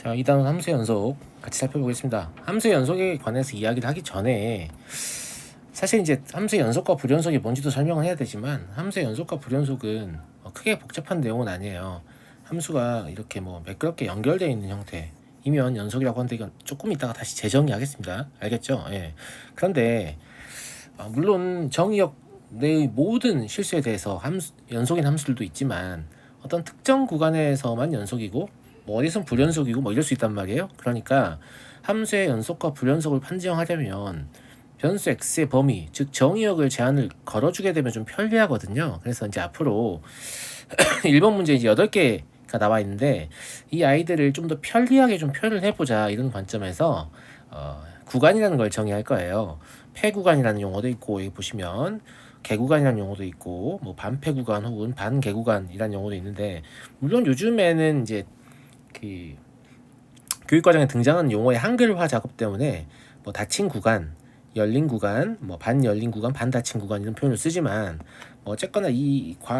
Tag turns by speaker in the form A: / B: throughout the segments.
A: 자, 2단 함수 연속 같이 살펴보겠습니다. 함수 연속에 관해서 이야기를 하기 전에 사실 이제 함수 연속과 불연속이 뭔지도 설명을 해야 되지만 함수 연속과 불연속은 크게 복잡한 내용은 아니에요. 함수가 이렇게 뭐 매끄럽게 연결되어 있는 형태이면 연속이라고 하는데 이건 조금 이따가 다시 재정의하겠습니다. 알겠죠? 예. 그런데 물론 정의역 내의 모든 실수에 대해서 연속인 함수들도 있지만 어떤 특정 구간에서만 연속이고 뭐 어디선 불연속이고 뭐 이럴 수 있단 말이에요. 그러니까 함수의 연속과 불연속을 판정하려면 변수 x의 범위, 즉 정의역을 제한을 걸어주게 되면 좀 편리하거든요. 그래서 이제 앞으로 1번 문제 이제 8개가 나와 있는데 이 아이들을 좀 더 편리하게 좀 표현을 해보자 이런 관점에서 구간이라는 걸 정의할 거예요. 폐구간이라는 용어도 있고 여기 보시면 개구간이라는 용어도 있고 뭐 반폐구간 혹은 반개구간이라는 용어도 있는데 물론 요즘에는 이제 그 교육과정에 등장하는 용어의 한글화 작업 때문에 뭐 닫힌 구간, 열린 구간, 뭐 반열린 구간, 반닫힌 구간 이런 표현을 쓰지만 뭐 어쨌거나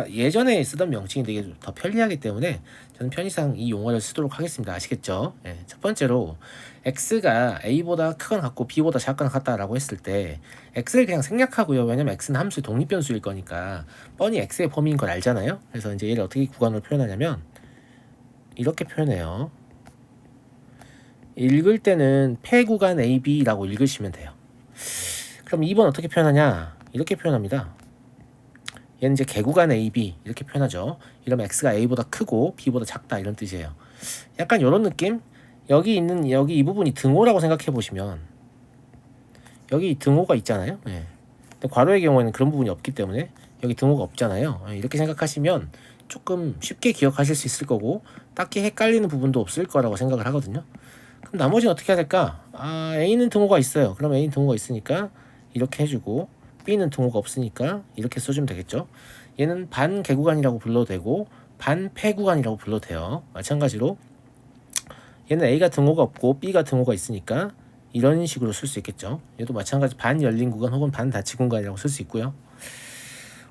A: 예전에 쓰던 명칭이 되게 더 편리하기 때문에 저는 편의상 이 용어를 쓰도록 하겠습니다. 아시겠죠? 예, 첫 번째로 x가 a보다 크거나 같고 b보다 작거나 같다라고 했을 때 x를 그냥 생략하고요. 왜냐면 x는 함수의 독립변수일 거니까 뻔히 x의 범위인 걸 알잖아요. 그래서 이제 얘를 어떻게 구간으로 표현하냐면 이렇게 표현해요. 읽을 때는 폐구간 AB라고 읽으시면 돼요. 그럼 2번 어떻게 표현하냐? 이렇게 표현합니다. 얘는 이제 개구간 AB 이렇게 표현하죠. 이러면 X가 A보다 크고 B보다 작다 이런 뜻이에요. 약간 이런 느낌? 여기 이 부분이 등호라고 생각해 보시면 여기 등호가 있잖아요. 예. 근데 괄호의 경우에는 그런 부분이 없기 때문에 여기 등호가 없잖아요. 이렇게 생각하시면 조금 쉽게 기억하실 수 있을 거고 딱히 헷갈리는 부분도 없을 거라고 생각을 하거든요. 그럼 나머지는 어떻게 해야 될까? A는 등호가 있어요. 그럼 A는 등호가 있으니까 이렇게 해주고 B는 등호가 없으니까 이렇게 써주면 되겠죠. 얘는 반개구간이라고 불러도 되고 반폐구간이라고 불러도 돼요. 마찬가지로 얘는 A가 등호가 없고 B가 등호가 있으니까 이런 식으로 쓸 수 있겠죠. 얘도 마찬가지 반열린 구간 혹은 반닫힌 구간이라고 쓸 수 있고요.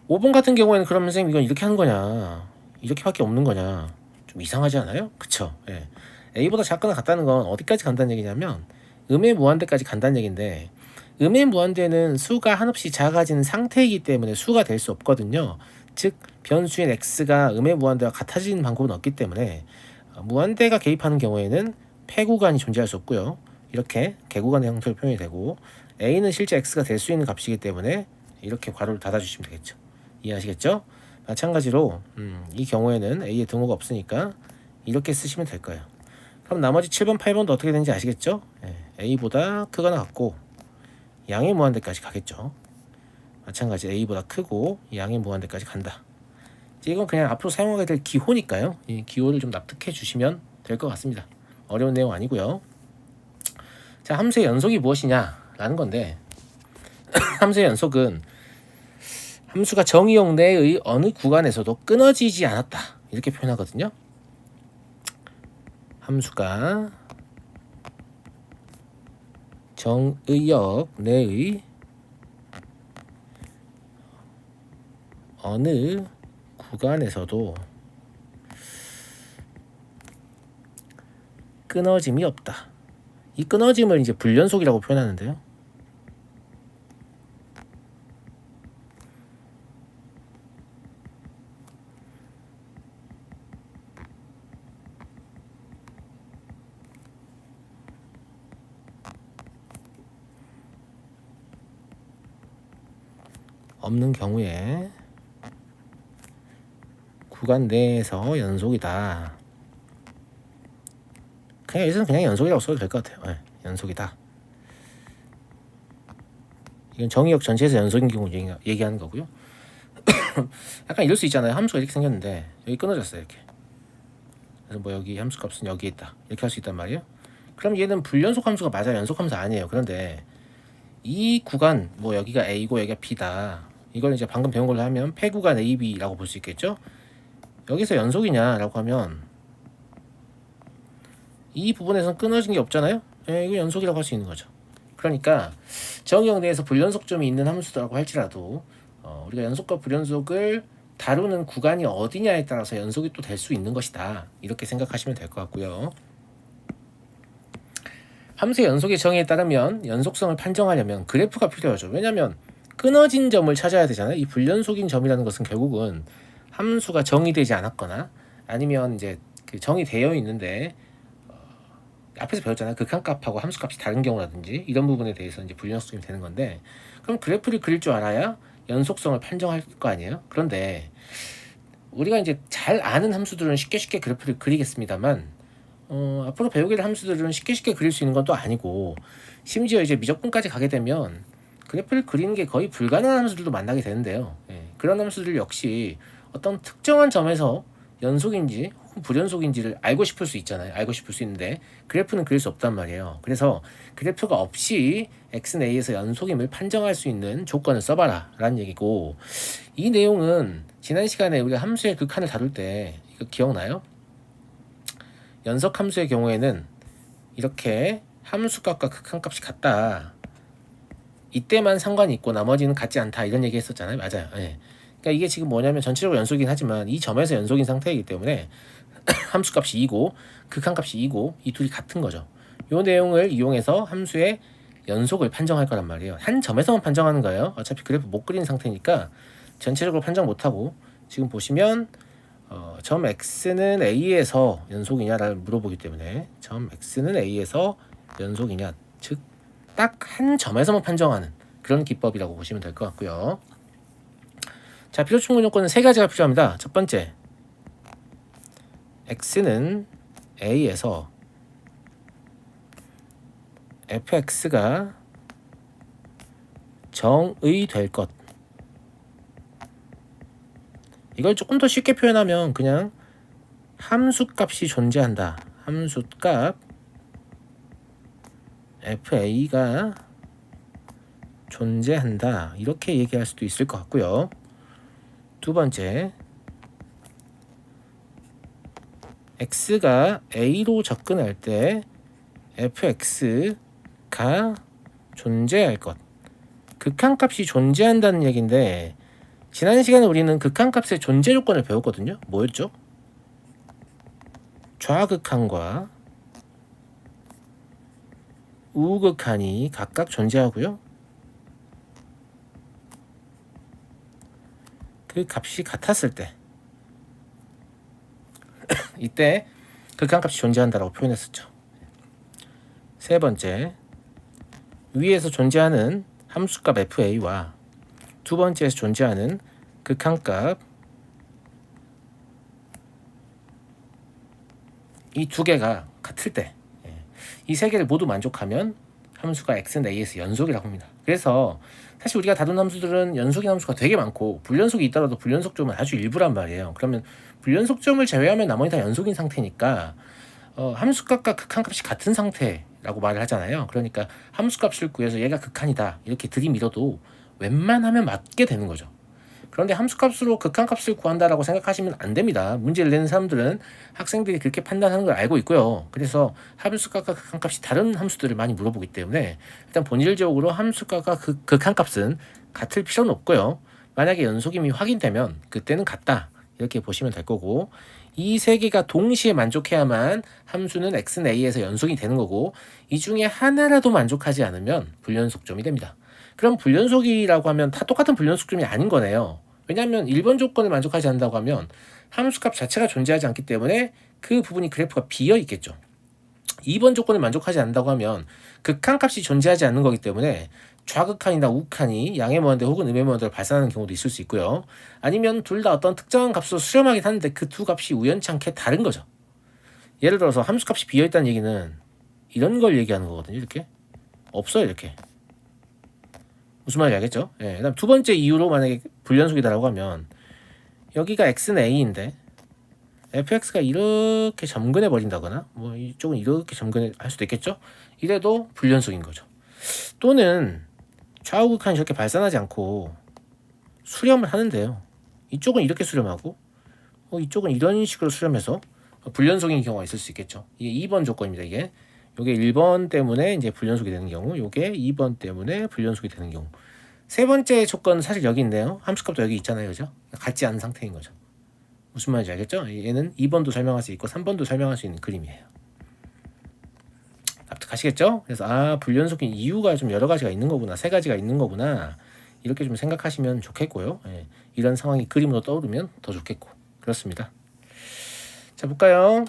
A: 5번 같은 경우에는 그러면 선생님 이건 이렇게 하는 거냐 이렇게밖에 없는 거냐 좀 이상하지 않아요? 그쵸? 예. A보다 작거나 같다는 건 어디까지 간다는 얘기냐면 음의 무한대까지 간다는 얘기인데 음의 무한대는 수가 한없이 작아지는 상태이기 때문에 수가 될 수 없거든요. 즉 변수인 x가 음의 무한대와 같아지는 방법은 없기 때문에 무한대가 개입하는 경우에는 폐구간이 존재할 수 없고요. 이렇게 개구간의 형태로 표현이 되고 a는 실제 x가 될 수 있는 값이기 때문에 이렇게 괄호를 닫아주시면 되겠죠. 이해하시겠죠? 마찬가지로 이 경우에는 a의 등호가 없으니까 이렇게 쓰시면 될 거예요. 그럼 나머지 7번, 8번도 어떻게 되는지 아시겠죠? a보다 크거나 같고 양의 무한대까지 가겠죠. 마찬가지 a보다 크고 양의 무한대까지 간다. 이건 그냥 앞으로 사용하게 될 기호니까요. 이 기호를 좀 납득해 주시면 될 것 같습니다. 어려운 내용 아니고요. 자, 함수의 연속이 무엇이냐라는 건데 함수의 연속은 함수가 정의역 내의 어느 구간에서도 끊어지지 않았다 이렇게 표현하거든요. 함수가 정의역 내의 어느 구간에서도 끊어짐이 없다. 이 끊어짐을 이제 불연속이라고 표현하는데요. 없는 경우에 구간 내에서 연속이다. 그냥 여기서는 그냥 연속이라고 써도 될 것 같아요. 네, 연속이다. 이건 정의역 전체에서 연속인 경우 얘기하는 거고요. 약간 이럴 수 있잖아요. 함수가 이렇게 생겼는데 여기 끊어졌어요. 이렇게. 그래서 뭐 여기 함수 값은 여기에 있다. 이렇게 할 수 있단 말이에요. 그럼 얘는 불연속 함수가 맞아요. 연속 함수 아니에요. 그런데 이 구간 뭐 여기가 A고 여기가 B다. 이걸 이제 방금 배운 걸로 하면 폐구간 AB라고 볼 수 있겠죠. 여기서 연속이냐라고 하면 이 부분에서는 끊어진 게 없잖아요. 이거 연속이라고 할 수 있는 거죠. 그러니까 정의역 내에서 불연속점이 있는 함수라고 할지라도 우리가 연속과 불연속을 다루는 구간이 어디냐에 따라서 연속이 또 될 수 있는 것이다. 이렇게 생각하시면 될 것 같고요. 함수의 연속의 정의에 따르면 연속성을 판정하려면 그래프가 필요하죠. 왜냐하면 끊어진 점을 찾아야 되잖아요. 이 불연속인 점이라는 것은 결국은 함수가 정의되지 않았거나 아니면 이제 그 정의되어 있는데 앞에서 배웠잖아요. 극한값하고 함수값이 다른 경우라든지 이런 부분에 대해서 이제 불연속성이 되는 건데, 그럼 그래프를 그릴 줄 알아야 연속성을 판정할 거 아니에요. 그런데 우리가 이제 잘 아는 함수들은 쉽게 그래프를 그리겠습니다만 앞으로 배우게 될 함수들은 쉽게 그릴 수 있는 건 또 아니고, 심지어 이제 미적분까지 가게 되면 그래프를 그리는 게 거의 불가능한 함수들도 만나게 되는데요. 그런 함수들 역시 어떤 특정한 점에서 연속인지 혹은 불연속인지를 알고 싶을 수 있잖아요. 알고 싶을 수 있는데 그래프는 그릴 수 없단 말이에요. 그래서 그래프가 없이 x는 a에서 연속임을 판정할 수 있는 조건을 써봐라 라는 얘기고, 이 내용은 지난 시간에 우리가 함수의 극한을 다룰 때 이거 기억나요? 연속함수의 경우에는 이렇게 함수값과 극한값이 같다, 이때만 상관이 있고 나머지는 같지 않다, 이런 얘기 했었잖아요. 맞아요. 그러니까 이게 지금 뭐냐면 전체적으로 연속이긴 하지만 이 점에서 연속인 상태이기 때문에 함수값이 2고 극한값이 2고 이 둘이 같은 거죠. 이 내용을 이용해서 함수의 연속을 판정할 거란 말이에요. 한 점에서만 판정하는 거예요. 어차피 그래프 못 그리는 상태니까 전체적으로 판정 못하고, 지금 보시면 점 x는 a에서 연속이냐를 물어보기 때문에 점 x는 a에서 연속이냐, 즉 딱 한 점에서만 판정하는 그런 기법이라고 보시면 될 것 같고요. 자, 필요 충분 요건은 세 가지가 필요합니다. 첫 번째, x는 a에서 fx가 정의 될 것. 이걸 조금 더 쉽게 표현하면 그냥 함수값이 존재한다. 함수값 fa가 존재한다, 이렇게 얘기할 수도 있을 것 같고요. 두 번째, x가 a로 접근할 때 fx가 존재할 것. 극한값이 존재한다는 얘기인데, 지난 시간에 우리는 극한값의 존재 조건을 배웠거든요. 뭐였죠? 좌극한과 우극한이 각각 존재하고요. 그 값이 같았을 때 이때 극한값이 존재한다라고 표현했었죠. 세 번째, 위에서 존재하는 함수값 fa와 두 번째에서 존재하는 극한값, 이 두 개가 같을 때, 이 세 개를 모두 만족하면 함수가 x는 a에서 연속이라고 합니다. 그래서 사실 우리가 다룬 함수들은 연속인 함수가 되게 많고 불연속이 있더라도 불연속점은 아주 일부란 말이에요. 그러면 불연속점을 제외하면 나머지 다 연속인 상태니까 함수값과 극한값이 같은 상태라고 말을 하잖아요. 그러니까 함수값을 구해서 얘가 극한이다 이렇게 들이밀어도 웬만하면 맞게 되는 거죠. 그런데 함수값으로 극한값을 구한다라고 생각하시면 안 됩니다. 문제를 내는 사람들은 학생들이 그렇게 판단하는 걸 알고 있고요. 그래서 함수값과 극한값이 다른 함수들을 많이 물어보기 때문에 일단 본질적으로 함수값과 극한값은 같을 필요는 없고요. 만약에 연속임이 확인되면 그때는 같다, 이렇게 보시면 될 거고, 이 세 개가 동시에 만족해야만 함수는 x는 a에서 연속이 되는 거고, 이 중에 하나라도 만족하지 않으면 불연속점이 됩니다. 그럼 불연속이라고 하면 다 똑같은 불연속점이 아닌 거네요. 왜냐하면 1번 조건을 만족하지 않는다고 하면 함수값 자체가 존재하지 않기 때문에 그 부분이 그래프가 비어 있겠죠. 2번 조건을 만족하지 않는다고 하면 극한값이 존재하지 않는 거기 때문에 좌극한이나 우극한이 양의 모한대 혹은 음의 모한대를 발산하는 경우도 있을 수 있고요. 아니면 둘 다 어떤 특정한 값으로 수렴하긴 하는데 그 두 값이 우연찮게 다른 거죠. 예를 들어서 함수값이 비어있다는 얘기는 이런 걸 얘기하는 거거든요. 이렇게 없어요. 이렇게 무슨 말인지 알겠죠? 그다음 두 번째 이유로 만약에 불연속이다라고 하면 여기가 x는 a인데 fx가 이렇게 점근해 버린다거나 뭐 이쪽은 이렇게 점근할 수도 있겠죠? 이래도 불연속인 거죠. 또는 좌우극한이 저렇게 발산하지 않고 수렴을 하는데요. 이쪽은 이렇게 수렴하고 이쪽은 이런 식으로 수렴해서 불연속인 경우가 있을 수 있겠죠. 이게 2번 조건입니다. 이게 1번 때문에 이제 불연속이 되는 경우, 요게 2번 때문에 불연속이 되는 경우. 세 번째 조건은 사실 여기 있네요. 함수값도 여기 있잖아요. 그죠? 같지 않은 상태인 거죠. 무슨 말인지 알겠죠? 얘는 2번도 설명할 수 있고 3번도 설명할 수 있는 그림이에요. 납득하시겠죠? 그래서 불연속인 이유가 좀 여러 가지가 있는 거구나, 세 가지가 있는 거구나, 이렇게 좀 생각하시면 좋겠고요. 예, 이런 상황이 그림으로 떠오르면 더 좋겠고 그렇습니다. 자, 볼까요?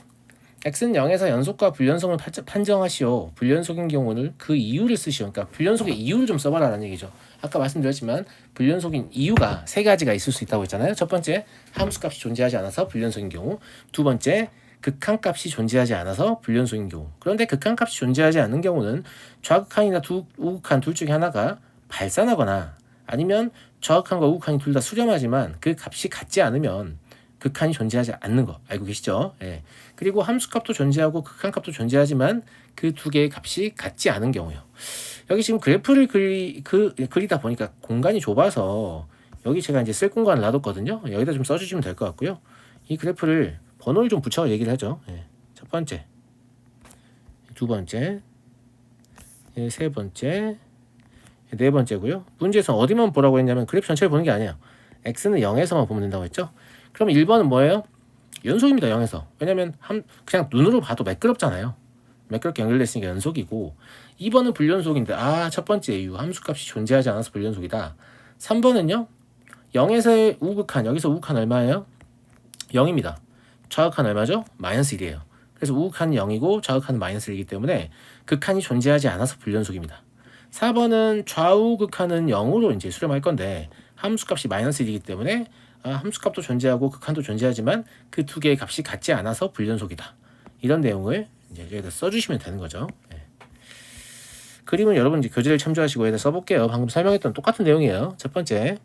A: x는 0에서 연속과 불연속을 판정하시오. 불연속인 경우는 그 이유를 쓰시오. 그러니까 불연속의 이유를 좀 써봐라는 얘기죠. 아까 말씀드렸지만 불연속인 이유가 세 가지가 있을 수 있다고 했잖아요. 첫 번째, 함수값이 존재하지 않아서 불연속인 경우. 두 번째, 극한값이 존재하지 않아서 불연속인 경우. 그런데 극한값이 존재하지 않는 경우는 좌극한이나 우극한 둘 중에 하나가 발산하거나 아니면 좌극한과 우극한이 둘 다 수렴하지만 그 값이 같지 않으면 극한이 존재하지 않는 거 알고 계시죠? 예. 그리고 함수값도 존재하고 극한값도 존재하지만 그 두 개의 값이 같지 않은 경우요. 여기 지금 그래프를 그리다 보니까 공간이 좁아서 여기 제가 이제 쓸 공간을 놔뒀거든요. 여기다 좀 써주시면 될 것 같고요. 이 그래프를 번호를 좀 붙여 얘기를 하죠. 예. 첫 번째, 두 번째, 세 번째, 네 번째고요. 문제에서 어디만 보라고 했냐면 그래프 전체를 보는 게 아니에요. x는 0에서만 보면 된다고 했죠. 그럼 1번은 뭐예요? 연속입니다. 0에서. 왜냐면 그냥 눈으로 봐도 매끄럽잖아요. 매끄럽게 연결됐으니까 연속이고 2번은 불연속인데 첫 번째 이유 함수값이 존재하지 않아서 불연속이다. 3번은요. 0에서의 우극한 여기서 우극한 얼마예요? 0입니다. 좌극한 얼마죠? 마이너스 1이에요. 그래서 우극한은 0이고 좌극한은 마이너스 1이기 때문에 극한이 존재하지 않아서 불연속입니다. 4번은 좌우 극한은 0으로 이제 수렴할 건데 함수값이 마이너스 1이기 때문에 함수값도 존재하고 극한도 존재하지만 그 두 개의 값이 같지 않아서 불연속이다. 이런 내용을 이제 여기다 써주시면 되는 거죠. 네. 그림은 여러분 이제 교재를 참조하시고 여기다 써볼게요. 방금 설명했던 똑같은 내용이에요. 첫 번째,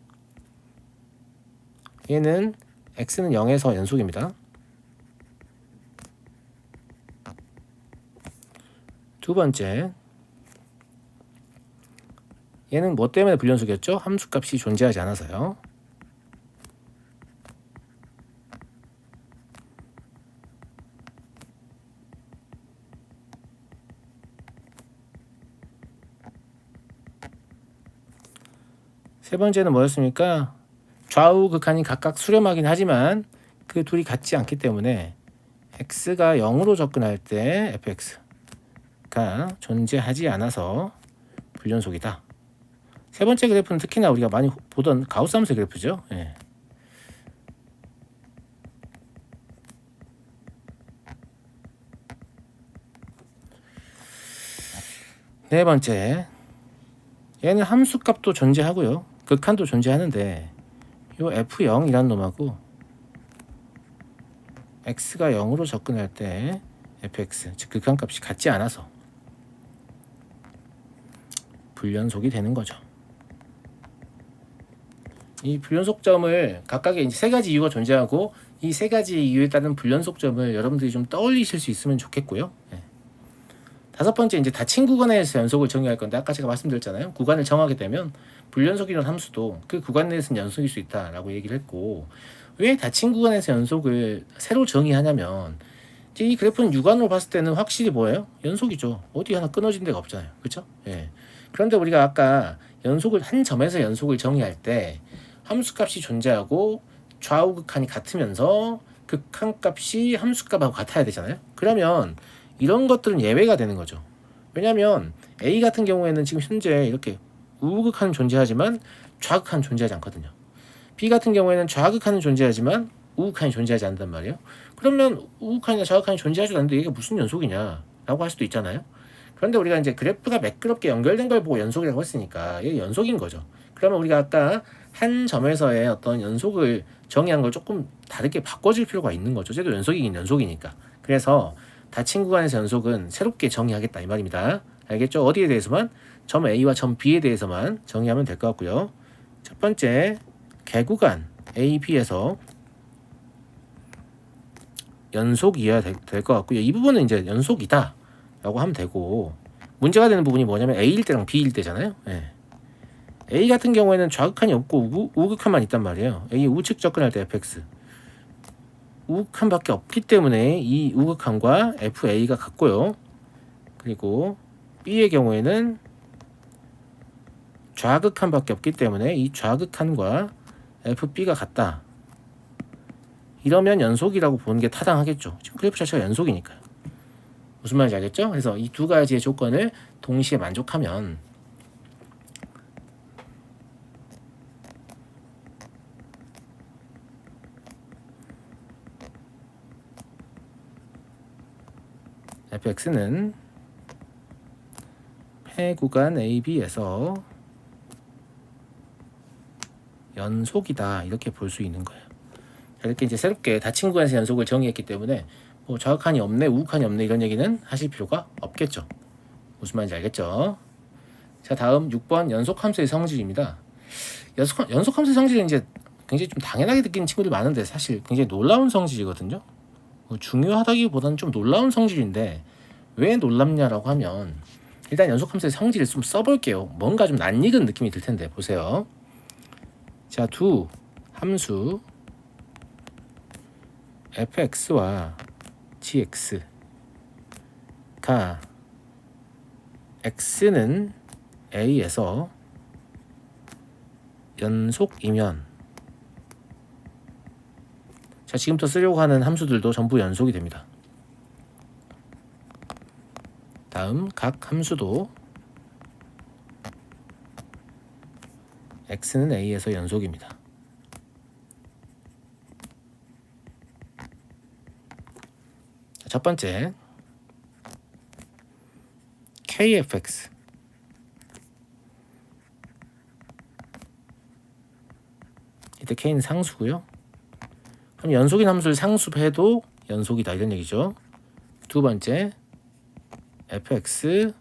A: 얘는 x는 0에서 연속입니다. 두 번째, 얘는 뭐 때문에 불연속이었죠? 함수값이 존재하지 않아서요. 세 번째는 뭐였습니까? 좌우 극한이 각각 수렴하긴 하지만 그 둘이 같지 않기 때문에 x가 0으로 접근할 때 fx가 존재하지 않아서 불연속이다. 세 번째 그래프는 특히나 우리가 많이 보던 가우스 함수의 그래프죠. 예. 네 번째, 얘는 함수값도 존재하고요. 극한도 존재하는데 요 f0이라는 놈하고 x가 0으로 접근할 때 fx, 즉 극한값이 같지 않아서 불연속이 되는 거죠. 이 불연속점을 각각의 이제 세 가지 이유가 존재하고 이 세 가지 이유에 따른 불연속점을 여러분들이 좀 떠올리실 수 있으면 좋겠고요. 네. 다섯 번째, 이제 닫힌 구간에서 연속을 정의할 건데 아까 제가 말씀드렸잖아요. 구간을 정하게 되면 불연속이라는 함수도 그 구간 내에서는 연속일 수 있다라고 얘기를 했고, 왜 닫힌 구간에서 연속을 새로 정의하냐면 이제 이 그래프는 육안으로 봤을 때는 확실히 뭐예요? 연속이죠. 어디 하나 끊어진 데가 없잖아요. 그렇죠? 예. 그런데 우리가 아까 연속을 한 점에서 연속을 정의할 때 함수값이 존재하고 좌우 극한이 같으면서 극한값이 함수값하고 같아야 되잖아요. 그러면 이런 것들은 예외가 되는 거죠. 왜냐하면 A 같은 경우에는 지금 현재 이렇게 우극한은 존재하지만 좌극한은 존재하지 않거든요. B 같은 경우에는 좌극한은 존재하지만 우극한이 존재하지 않는단 말이에요. 그러면 우극한이나 좌극한이 존재하지 않는데 이게 무슨 연속이냐 라고 할 수도 있잖아요. 그런데 우리가 이제 그래프가 매끄럽게 연결된 걸 보고 연속이라고 했으니까 이게 연속인 거죠. 그러면 우리가 아까 한 점에서의 어떤 연속을 정의한 걸 조금 다르게 바꿔줄 필요가 있는 거죠. 쟤도 연속이긴 연속이니까. 그래서 닫힌 구간에서 연속은 새롭게 정의하겠다 이 말입니다. 알겠죠? 어디에 대해서만? 점 A와 점 B에 대해서만 정의하면 될 것 같고요. 첫 번째, 개구간 A, B에서 연속이어야 될 것 같고요. 이 부분은 이제 연속이다 라고 하면 되고, 문제가 되는 부분이 뭐냐면 A일 때랑 B일 때잖아요. 예. A 같은 경우에는 좌극한이 없고 우극한만 있단 말이에요. A 우측 접근할 때 fx 우극한밖에 없기 때문에 이 우극한과 FA가 같고요. 그리고 B의 경우에는 좌극한밖에 없기 때문에 이 좌극한과 FB가 같다. 이러면 연속이라고 보는 게 타당하겠죠. 지금 그래프 자체가 연속이니까요. 무슨 말인지 알겠죠? 그래서 이 두 가지의 조건을 동시에 만족하면 fx는 폐구간 AB에서 연속이다 이렇게 볼 수 있는 거예요. 이렇게 이제 새롭게 닫힌 구간에서 연속을 정의했기 때문에 뭐 좌극한이 없네 우극한이 없네 이런 얘기는 하실 필요가 없겠죠. 무슨 말인지 알겠죠? 자, 다음 6번 연속함수의 성질입니다. 연속함수의 성질은 이제 굉장히 좀 당연하게 느끼는 친구들 많은데 사실 굉장히 놀라운 성질이거든요. 뭐 중요하다기보다는 좀 놀라운 성질인데 왜 놀랍냐라고 하면 일단 연속함수의 성질을 좀 써볼게요. 뭔가 좀 낯익은 느낌이 들 텐데 보세요. 자, 두 함수 fx와 gx가 x는 a에서 연속이면 자, 지금부터 쓰려고 하는 함수들도 전부 연속이 됩니다. 다음 각 함수도 x는 a에서 연속입니다. 자, 첫 번째 kfx 이때 k는 상수고요. 그럼 연속인 함수를 상수해도 연속이다 이런 얘기죠. 두 번째 fx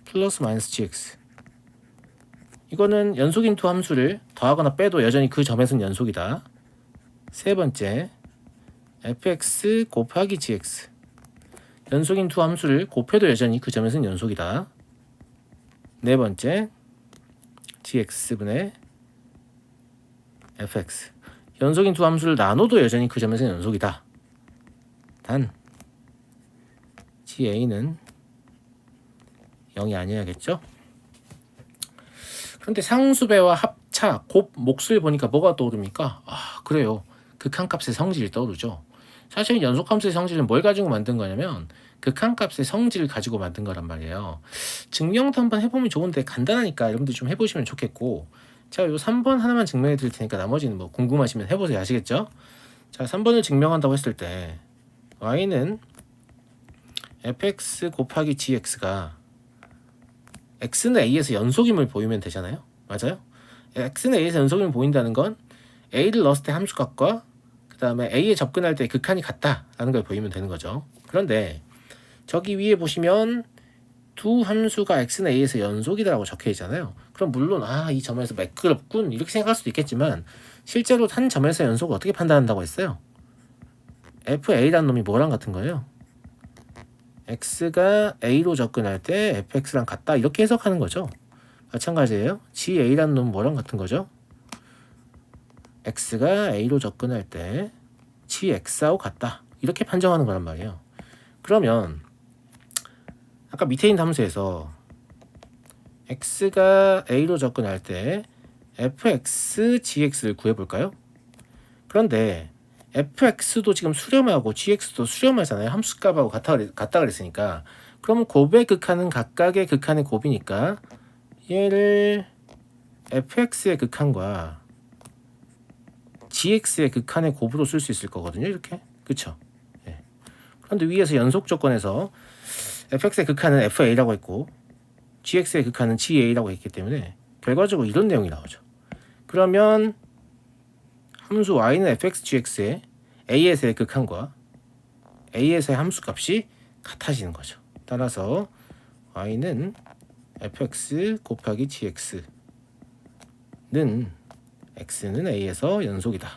A: 플러스 마이너스 gx 이거는 연속인 두 함수를 더하거나 빼도 여전히 그 점에서는 연속이다. 세 번째 fx 곱하기 gx 연속인 두 함수를 곱해도 여전히 그 점에서는 연속이다. 네 번째 gx분의 fx 연속인 두 함수를 나눠도 여전히 그 점에서는 연속이다. 단 ga는 0이 아니어야겠죠? 그런데 상수배와 합차, 곱, 몫을 보니까 뭐가 떠오릅니까? 아, 그래요. 극한값의 성질이 떠오르죠. 사실 연속함수의 성질은 뭘 가지고 만든 거냐면 극한값의 성질을 가지고 만든 거란 말이에요. 증명도 한번 해보면 좋은데 간단하니까 여러분들 좀 해보시면 좋겠고 제가 요 3번 하나만 증명해 드릴 테니까 나머지는 뭐 궁금하시면 해보세요. 아시겠죠? 자, 3번을 증명한다고 했을 때 y는 fx 곱하기 gx가 x는 a에서 연속임을 보이면 되잖아요. 맞아요? x는 a에서 연속임을 보인다는 건 a를 넣었을 때 함수값과 그 다음에 a에 접근할 때 극한이 같다라는 걸 보이면 되는 거죠. 그런데 저기 위에 보시면 두 함수가 x는 a에서 연속이라고 적혀 있잖아요. 그럼 물론 이 점에서 매끄럽군 이렇게 생각할 수도 있겠지만 실제로 한 점에서 연속을 어떻게 판단한다고 했어요? fa라는 놈이 뭐랑 같은 거예요? x가 a로 접근할 때 fx랑 같다 이렇게 해석하는 거죠. 마찬가지예요. ga라는 놈은 뭐랑 같은 거죠? x가 a로 접근할 때 gx하고 같다 이렇게 판정하는 거란 말이에요. 그러면 아까 밑에 있는 함수에서 x가 a로 접근할 때 fx, gx를 구해볼까요? 그런데 fx도 지금 수렴하고 gx도 수렴하잖아요. 함수값하고 같다 그랬으니까 그러면 곱의 극한은 각각의 극한의 곱이니까 얘를 fx의 극한과 gx의 극한의 곱으로 쓸 수 있을 거거든요. 이렇게 그쵸? 예. 그런데 위에서 연속 조건에서 fx의 극한은 fa라고 했고 gx의 극한은 ga라고 했기 때문에 결과적으로 이런 내용이 나오죠. 그러면 함수 y는 fx, gx의 a에서의 극한과 a에서의 함수값이 같아지는 거죠. 따라서 y는 fx 곱하기 gx는 x는 a에서 연속이다.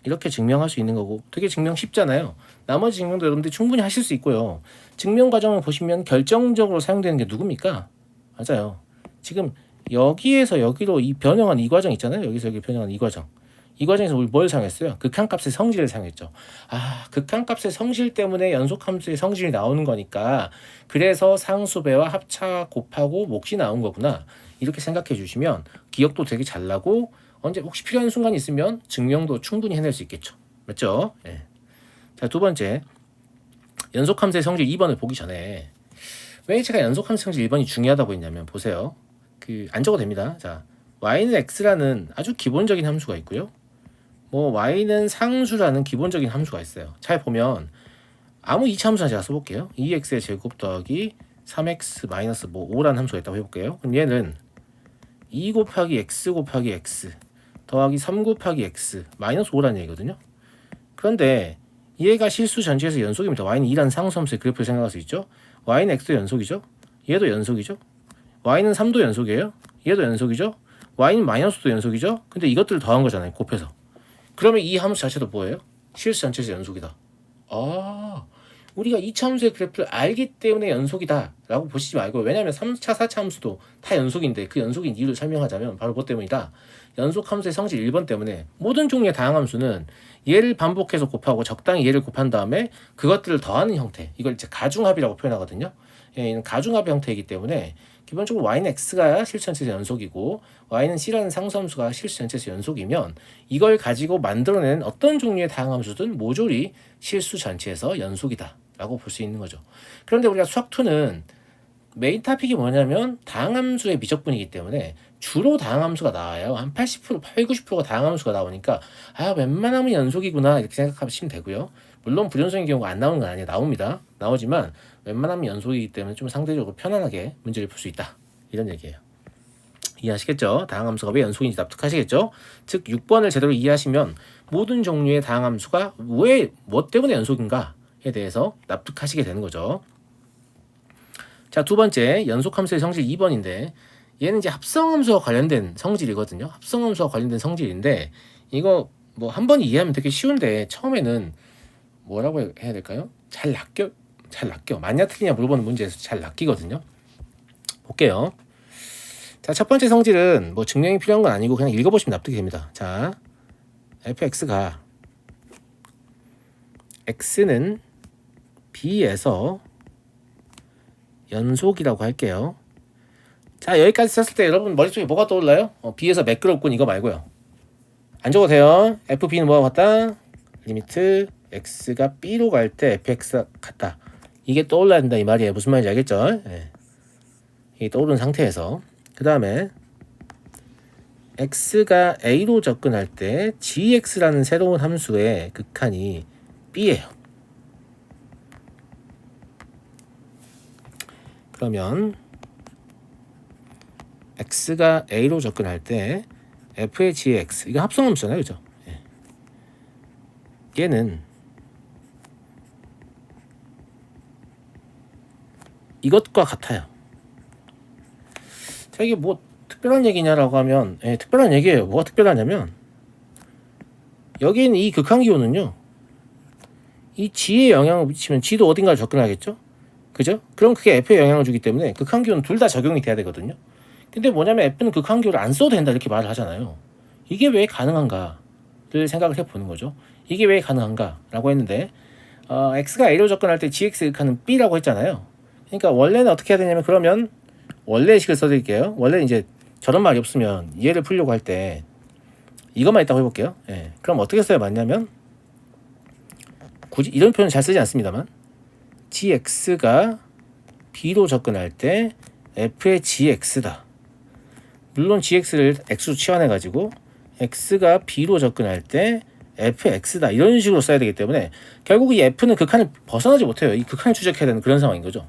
A: 이렇게 증명할 수 있는 거고 되게 증명 쉽잖아요. 나머지 증명도 여러분들이 충분히 하실 수 있고요. 증명 과정을 보시면 결정적으로 사용되는 게 누굽니까? 맞아요. 지금 여기에서 여기로 이 변형한 이 과정 있잖아요. 여기서 여기 변형한 이 과정. 이 과정에서 우리 뭘 사용했어요? 극한값의 성질을 사용했죠. 극한값의 성질 때문에 연속함수의 성질이 나오는 거니까 그래서 상수배와 합차 곱하고 몫이 나온 거구나. 이렇게 생각해 주시면 기억도 되게 잘 나고 언제 혹시 필요한 순간이 있으면 증명도 충분히 해낼 수 있겠죠. 맞죠? 예. 자, 두 번째. 연속함수의 성질 2번을 보기 전에 왜 제가 연속함수 성질 1번이 중요하다고 했냐면 보세요. 안 적어도 됩니다. 자, y는 x라는 아주 기본적인 함수가 있고요. 뭐 y는 상수라는 기본적인 함수가 있어요. 잘 보면 아무 2차 함수나 제가 써볼게요. 2x의 제곱 더하기 3x 마이너스 뭐 5라는 함수가 있다고 해볼게요. 그럼 얘는 2 곱하기 x 곱하기 x 더하기 3 곱하기 x 마이너스 5라는 얘기거든요. 그런데 얘가 실수 전체에서 연속입니다. y는 2라는 상수함수의 그래프를 생각할 수 있죠. y는 x도 연속이죠. 얘도 연속이죠. y는 3도 연속이에요. 얘도 연속이죠. y는 마이너스도 연속이죠. 근데 이것들을 더한 거잖아요. 곱해서. 그러면 이 함수 자체도 뭐예요? 실수 전체에서 연속이다. 아, 우리가 2차 함수의 그래프를 알기 때문에 연속이다 라고 보시지 말고, 왜냐하면 3차, 4차 함수도 다 연속인데 그 연속인 이유를 설명하자면 바로 뭐 때문이다. 연속 함수의 성질 1번 때문에 모든 종류의 다항함수는 얘를 반복해서 곱하고 적당히 얘를 곱한 다음에 그것들을 더하는 형태, 이걸 이제 가중합이라고 표현하거든요. 예, 이는 가중합의 형태이기 때문에 기본적으로 y는 x가 실수 전체에서 연속이고 y는 c라는 상수함수가 실수 전체에서 연속이면 이걸 가지고 만들어낸 어떤 종류의 다항함수든 모조리 실수 전체에서 연속이다 라고 볼 수 있는 거죠. 그런데 우리가 수학2는 메인 토픽이 뭐냐면 다항함수의 미적분이기 때문에 주로 다항함수가 나와요. 한 80%, 80, 90%가 다항함수가 나오니까 웬만하면 연속이구나 이렇게 생각하시면 되고요. 물론 불연속인 경우가 안 나오는 건 아니에요. 나옵니다. 나오지만 웬만하면 연속이기 때문에 좀 상대적으로 편안하게 문제를 풀 수 있다. 이런 얘기예요. 이해하시겠죠? 다항함수가 왜 연속인지 납득하시겠죠? 즉 6번을 제대로 이해하시면 모든 종류의 다항함수가 왜, 뭐 때문에 연속인가에 대해서 납득하시게 되는 거죠. 자, 두 번째 연속함수의 성질 2번인데 얘는 이제 합성함수와 관련된 성질이거든요. 합성함수와 관련된 성질인데 이거 뭐 한 번 이해하면 되게 쉬운데 처음에는 뭐라고 해야 될까요? 잘 낚여. 맞냐 틀리냐 물어보는 문제에서 잘 낚이거든요. 볼게요. 자, 첫 번째 성질은 뭐 증명이 필요한 건 아니고 그냥 읽어보시면 납득이 됩니다. 자, fx가 x는 b에서 연속이라고 할게요. 자, 여기까지 썼을 때 여러분 머릿속에 뭐가 떠올라요? b에서 매끄럽군 이거 말고요. 안 적어도 돼요. fb는 뭐가 같다? 리미트 x가 b로 갈 때 fx가 같다. 이게 떠올라야 된다 이 말이에요. 무슨 말인지 알겠죠? 네. 이게 떠오른 상태에서 그 다음에 x가 a로 접근할 때 gx라는 새로운 함수의 극한이 b예요. 그러면 x가 a로 접근할 때 f의 gx 이거 합성함수잖아요, 그죠? 얘는 이것과 같아요. 자, 이게 뭐 특별한 얘기냐라고 하면 특별한 얘기예요. 뭐가 특별하냐면 여기는 이 극한기호는요 이 g에 영향을 미치면 g도 어딘가를 접근하겠죠? 그죠? 그럼 그게 f에 영향을 주기 때문에 극한기호는 둘 다 적용이 돼야 되거든요. 근데 뭐냐면 f는 극한기호를 안 써도 된다 이렇게 말을 하잖아요. 이게 왜 가능한가를 생각을 해보는 거죠. 이게 왜 가능한가라고 했는데 x가 a로 접근할 때 gx의 극한은 b라고 했잖아요. 그러니까 원래는 어떻게 해야 되냐면 그러면 원래 식을 써드릴게요. 원래는 이제 저런 말이 없으면 얘를 풀려고 할 때 이것만 있다고 해볼게요. 그럼 어떻게 써야 맞냐면 굳이 이런 표현 잘 쓰지 않습니다만 gx가 b로 접근할 때 f의 gx다. 물론 gx를 x로 치환해가지고 x가 b로 접근할 때 fx다. 이런 식으로 써야 되기 때문에 결국 이 f는 극한을 벗어나지 못해요. 이 극한을 추적해야 되는 그런 상황인 거죠.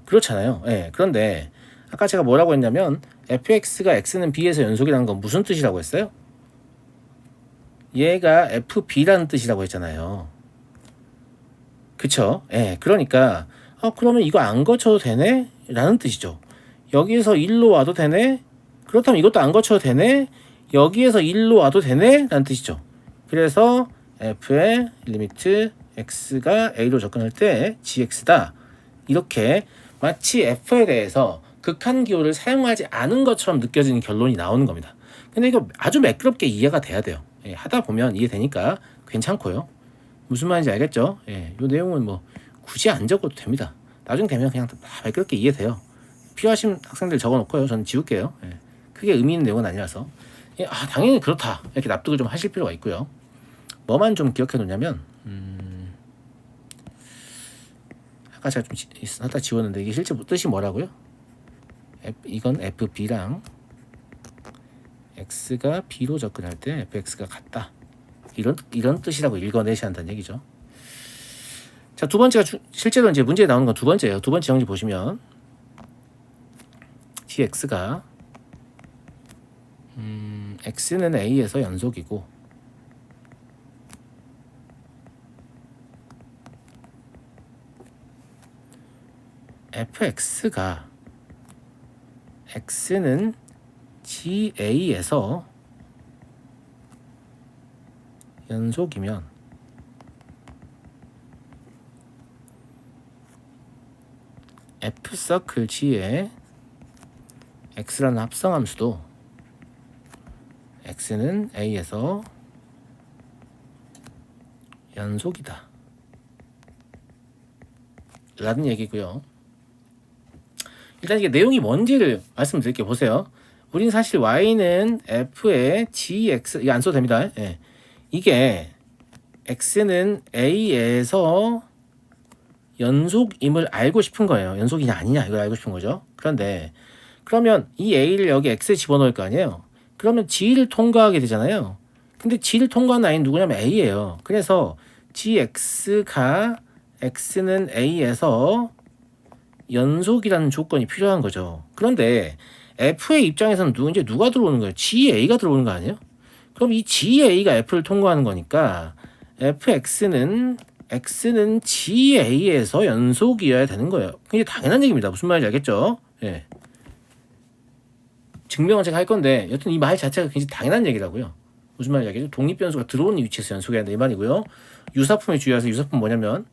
A: 그렇잖아요. 그런데 아까 제가 뭐라고 했냐면 fx가 x는 b에서 연속이라는 건 무슨 뜻이라고 했어요? 얘가 fb라는 뜻이라고 했잖아요. 그쵸? 그러니까 그러면 이거 안 거쳐도 되네? 라는 뜻이죠. 여기에서 1로 와도 되네? 그렇다면 이것도 안 거쳐도 되네? 여기에서 1로 와도 되네? 라는 뜻이죠. 그래서 f의 리미트 x가 a로 접근할 때 gx다. 이렇게 마치 f에 대해서 극한기호를 사용하지 않은 것처럼 느껴지는 결론이 나오는 겁니다. 근데 이거 아주 매끄럽게 이해가 돼야 돼요. 하다 보면 이해되니까 괜찮고요. 무슨 말인지 알겠죠? 이 내용은 뭐 굳이 안 적어도 됩니다. 나중 되면 그냥 다 매끄럽게 이해돼요. 필요하신 학생들 적어놓고요. 저는 지울게요. 크게 의미 있는 내용은 아니라서 당연히 그렇다 이렇게 납득을 좀 하실 필요가 있고요. 뭐만 좀 기억해 놓냐면 아까 제가 좀 하다 지웠는데 이게 실제 뜻이 뭐라고요? 이건 FB랑 x가 b로 접근할 때 fx가 같다. 이런 뜻이라고 읽어내셔야 한다는 얘기죠. 자, 두 번째가 실제로 이제 문제에 나오는 건 두 번째예요. 두 번째 정리 보시면 dx가 x는 a에서 연속이고 fx가 x는 ga에서 연속이면 f 서클 g의 x라는 합성함수도 x는 a에서 연속이다 라는 얘기고요. 일단 이게 내용이 뭔지를 말씀드릴게요. 보세요. 우린 사실 y는 f의 gx 이거 안 써도 됩니다. 예. 이게 x는 a에서 연속임을 알고 싶은 거예요. 연속이냐 아니냐 이걸 알고 싶은 거죠. 그런데 그러면 이 a를 여기 x에 집어넣을 거 아니에요. 그러면 g를 통과하게 되잖아요. 근데 g를 통과한 아이는 누구냐면 a예요. 그래서 gx가 x는 a에서 연속이라는 조건이 필요한 거죠. 그런데 f의 입장에서는 누가 들어오는 거예요? ga가 들어오는 거 아니에요? 그럼 이 ga가 f를 통과하는 거니까 x는 ga에서 연속이어야 되는 거예요. 굉장히 당연한 얘기입니다. 무슨 말인지 알겠죠? 예. 증명은 제가 할 건데 여튼 이 말 자체가 굉장히 당연한 얘기라고요. 무슨 말인지 알겠죠? 독립변수가 들어오는 위치에서 연속해야 한다 이 말이고요. 유사품에 주의하세요. 유사품 뭐냐면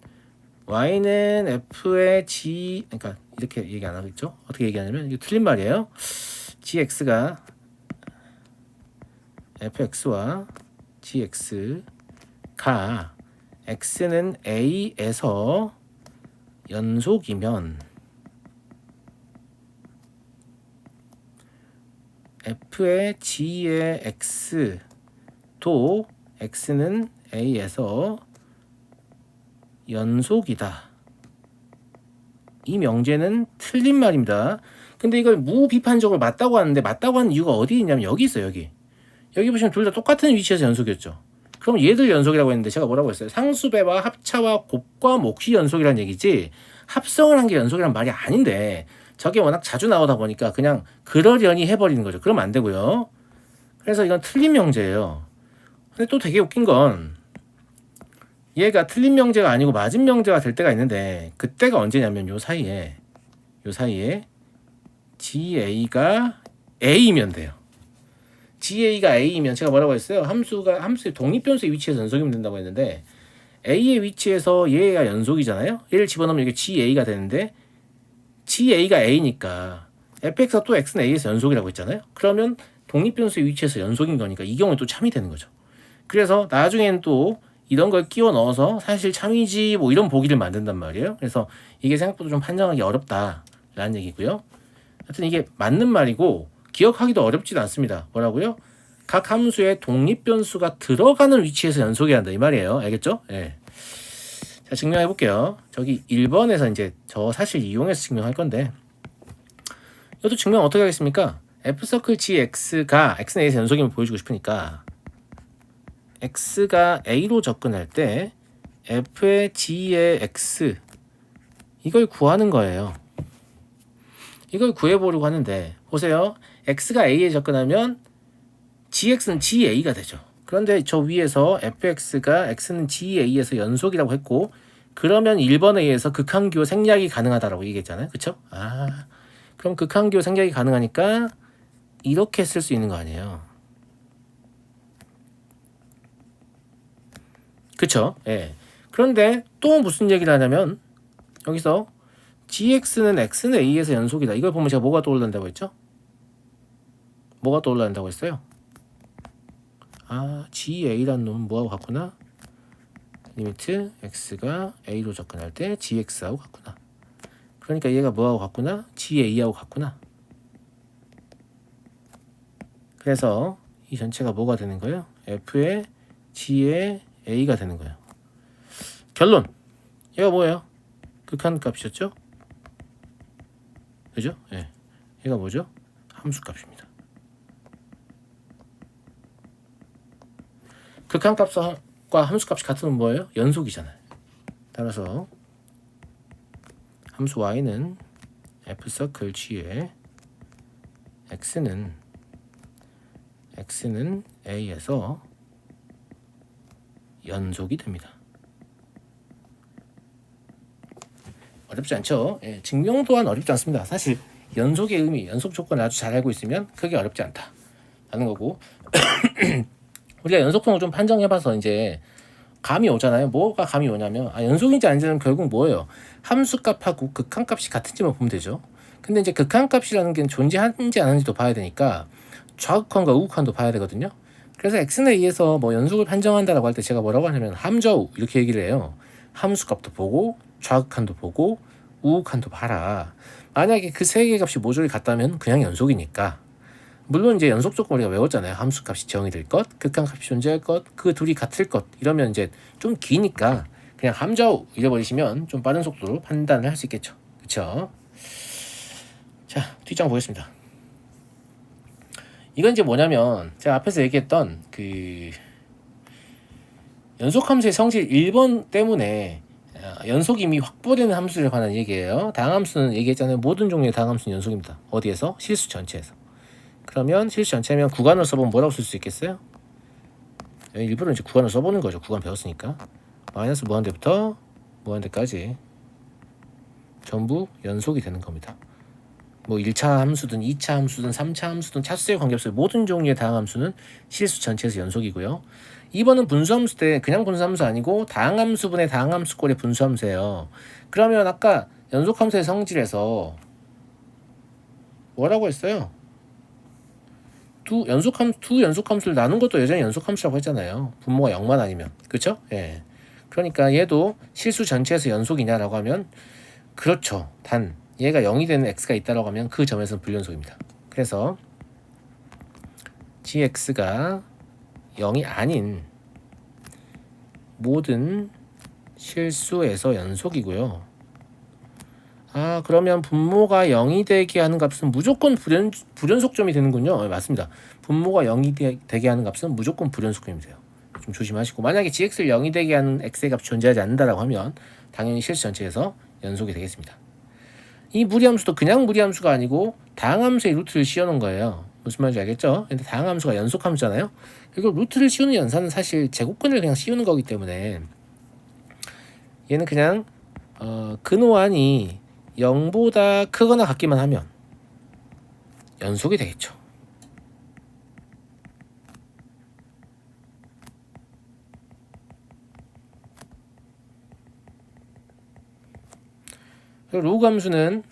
A: y는 f의 g 그러니까 이렇게 얘기 안 하겠죠? 어떻게 얘기하냐면 이게 틀린 말이에요. gx가 fx와 gx가 x는 a에서 연속이면 f의 g의 x도 x는 a에서 연속이다. 이 명제는 틀린 말입니다. 근데 이걸 무비판적으로 맞다고 하는데 맞다고 하는 이유가 어디 있냐면 여기 있어요. 여기 보시면 둘 다 똑같은 위치에서 연속이었죠. 그럼 얘들 연속이라고 했는데 제가 뭐라고 했어요? 상수배와 합차와 곱과 몫이 연속이라는 얘기지 합성을 한 게 연속이란 말이 아닌데 저게 워낙 자주 나오다 보니까 그냥 그러려니 해버리는 거죠. 그러면 안 되고요. 그래서 이건 틀린 명제예요. 근데 또 되게 웃긴 건 얘가 틀린 명제가 아니고 맞은 명제가 될 때가 있는데 그때가 언제냐면 요 사이에 ga가 a이면 돼요. ga가 a이면 제가 뭐라고 했어요? 함수의 독립변수의 위치에서 연속이면 된다고 했는데 a의 위치에서 얘가 연속이잖아요. 얘를 집어넣으면 이게 ga가 되는데 ga가 a니까 fx가 또 x는 a에서 연속이라고 했잖아요. 그러면 독립변수의 위치에서 연속인 거니까 이 경우에 또 참이 되는 거죠. 그래서 나중에는 또 이런 걸 끼워 넣어서 사실 참이지 뭐 이런 보기를 만든단 말이에요. 그래서 이게 생각보다 좀 판정하기 어렵다라는 얘기고요. 하여튼 이게 맞는 말이고 기억하기도 어렵지도 않습니다. 뭐라고요? 각 함수의 독립변수가 들어가는 위치에서 연속해야 한다 이 말이에요. 알겠죠? 예. 자, 증명해 볼게요. 저기 1번에서 이제 저 사실 이용해서 증명할 건데 이것도 증명 어떻게 하겠습니까? f서클 gx가 x는 a에서 연속임을 보여주고 싶으니까 x가 a로 접근할 때 f의 g의 x 이걸 구하는 거예요. 이걸 구해보려고 하는데 보세요. x가 a에 접근하면 gx는 ga가 되죠. 그런데 저 위에서 fx가 x는 ga에서 연속이라고 했고 그러면 1번에 의해서 극한기호 생략이 가능하다라고 얘기했잖아요. 그쵸? 그럼 극한기호 생략이 가능하니까 이렇게 쓸 수 있는 거 아니에요. 그쵸? 예. 그런데 또 무슨 얘기를 하냐면 여기서 gx는 x는 a에서 연속이다. 이걸 보면 제가 뭐가 떠올른다고 했죠? 뭐가 떠올른다고 했어요? ga라는 놈은 뭐하고 같구나? 리미트 x가 a로 접근할 때 gx하고 같구나. 그러니까 얘가 뭐하고 같구나? ga하고 같구나. 그래서 이 전체가 뭐가 되는 거예요? f의 g의 A가 되는 거예요. 결론. 얘가 뭐예요? 극한값이었죠? 그죠? 예. 얘가 뭐죠? 함수값입니다. 극한값과 함수값이 같으면 뭐예요? 연속이잖아요. 따라서 함수 y는 f서클 g에 x는 a에서 연속이 됩니다. 어렵지 않죠? 예, 증명 또한 어렵지 않습니다. 사실 연속의 의미, 연속 조건을 아주 잘 알고 있으면 크게 어렵지 않다 라는 거고 우리가 연속성을 좀 판정해봐서 이제 감이 오잖아요. 뭐가 감이 오냐면 연속인지 아닌지는 결국 뭐예요? 함수값하고 극한값이 같은지만 보면 되죠. 근데 이제 극한값이라는 게 존재하는지 안 하는지도 봐야 되니까 좌극한과 우극한도 봐야 되거든요. 그래서 x는 a에서 뭐 연속을 판정한다라고 할 때 제가 뭐라고 하냐면 함좌우 이렇게 얘기를 해요. 함수값도 보고 좌극한도 보고 우극한도 봐라. 만약에 그 세 개의 값이 모조리 같다면 그냥 연속이니까. 물론 이제 연속 조건 우리가 외웠잖아요. 함수값이 정의 될 것, 극한값이 존재할 것, 그 둘이 같을 것 이러면 이제 좀 기니까 그냥 함좌우 잃어버리시면 좀 빠른 속도로 판단을 할 수 있겠죠. 그렇죠? 자, 뒷장 보겠습니다. 이건 이제 뭐냐면 제가 앞에서 얘기했던 그 연속함수의 성질 1번 때문에 연속이 이미 확보되는 함수에 관한 얘기예요. 다항함수는 얘기했잖아요. 모든 종류의 다항함수는 연속입니다. 어디에서? 실수 전체에서. 그러면 실수 전체면 구간을 써보면 뭐라고 쓸 수 있겠어요? 일부러 이제 구간을 써보는 거죠. 구간 배웠으니까. 마이너스 무한대부터 무한대까지 전부 연속이 되는 겁니다. 뭐 1차 함수든 2차 함수든 3차 함수든 차수에 관계없어요. 모든 종류의 다항함수는 실수 전체에서 연속이고요. 2번은 분수함수 때 그냥 분수함수 아니고 다항함수분의 다항함수꼴의 분수함수예요. 그러면 아까 연속함수의 성질에서 뭐라고 했어요? 두 연속함수를 나눈 것도 여전히 연속함수라고 했잖아요. 분모가 0만 아니면. 그렇죠? 예. 그러니까 얘도 실수 전체에서 연속이냐라고 하면 그렇죠. 단 얘가 0이 되는 x가 있다라고 하면 그 점에서는 불연속입니다. 그래서 gx가 0이 아닌 모든 실수에서 연속이고요. 그러면 분모가 0이 되게 하는 값은 무조건 불연속점이 되는군요. 맞습니다. 분모가 0이 되게 하는 값은 무조건 불연속점이 돼요. 좀 조심하시고 만약에 gx를 0이 되게 하는 x의 값이 존재하지 않는다라고 하면 당연히 실수 전체에서 연속이 되겠습니다. 이 무리함수도 그냥 무리함수가 아니고 다항함수의 루트를 씌워놓은 거예요. 무슨 말인지 알겠죠? 근데 다항함수가 연속함수잖아요. 그리고 루트를 씌우는 연산은 사실 제곱근을 그냥 씌우는 거기 때문에 얘는 그냥 근호안이 0보다 크거나 같기만 하면 연속이 되겠죠. 로그 함수는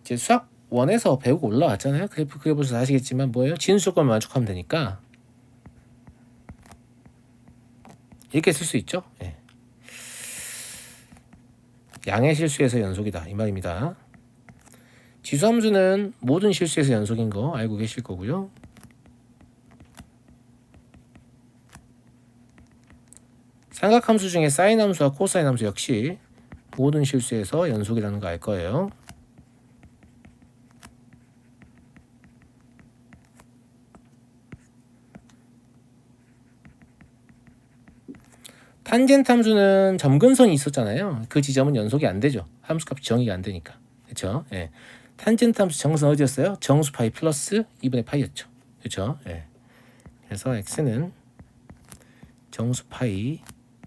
A: 이제 수학 1에서 배우고 올라왔잖아요. 그래프 그려보셔서 아시겠지만 뭐예요? 진수 조건만 만족하면 되니까 이렇게 쓸 수 있죠. 예. 양의 실수에서 연속이다 이 말입니다. 지수함수는 모든 실수에서 연속인 거 알고 계실 거고요. 삼각함수 중에 사인함수와 코사인함수 역시 모든 실수에서 연속이라는 거 알 거예요. 탄젠트 함수는 점근선이 있었잖아요. 그 지점은 연속이 안 되죠. 함수값이 정의가 안 되니까. 그렇죠? 예. 탄젠트 함수 정선 어디였어요? 정수 파이 플러스 2분의 파이였죠. 그렇죠? 예. 그래서 x는 정수 파이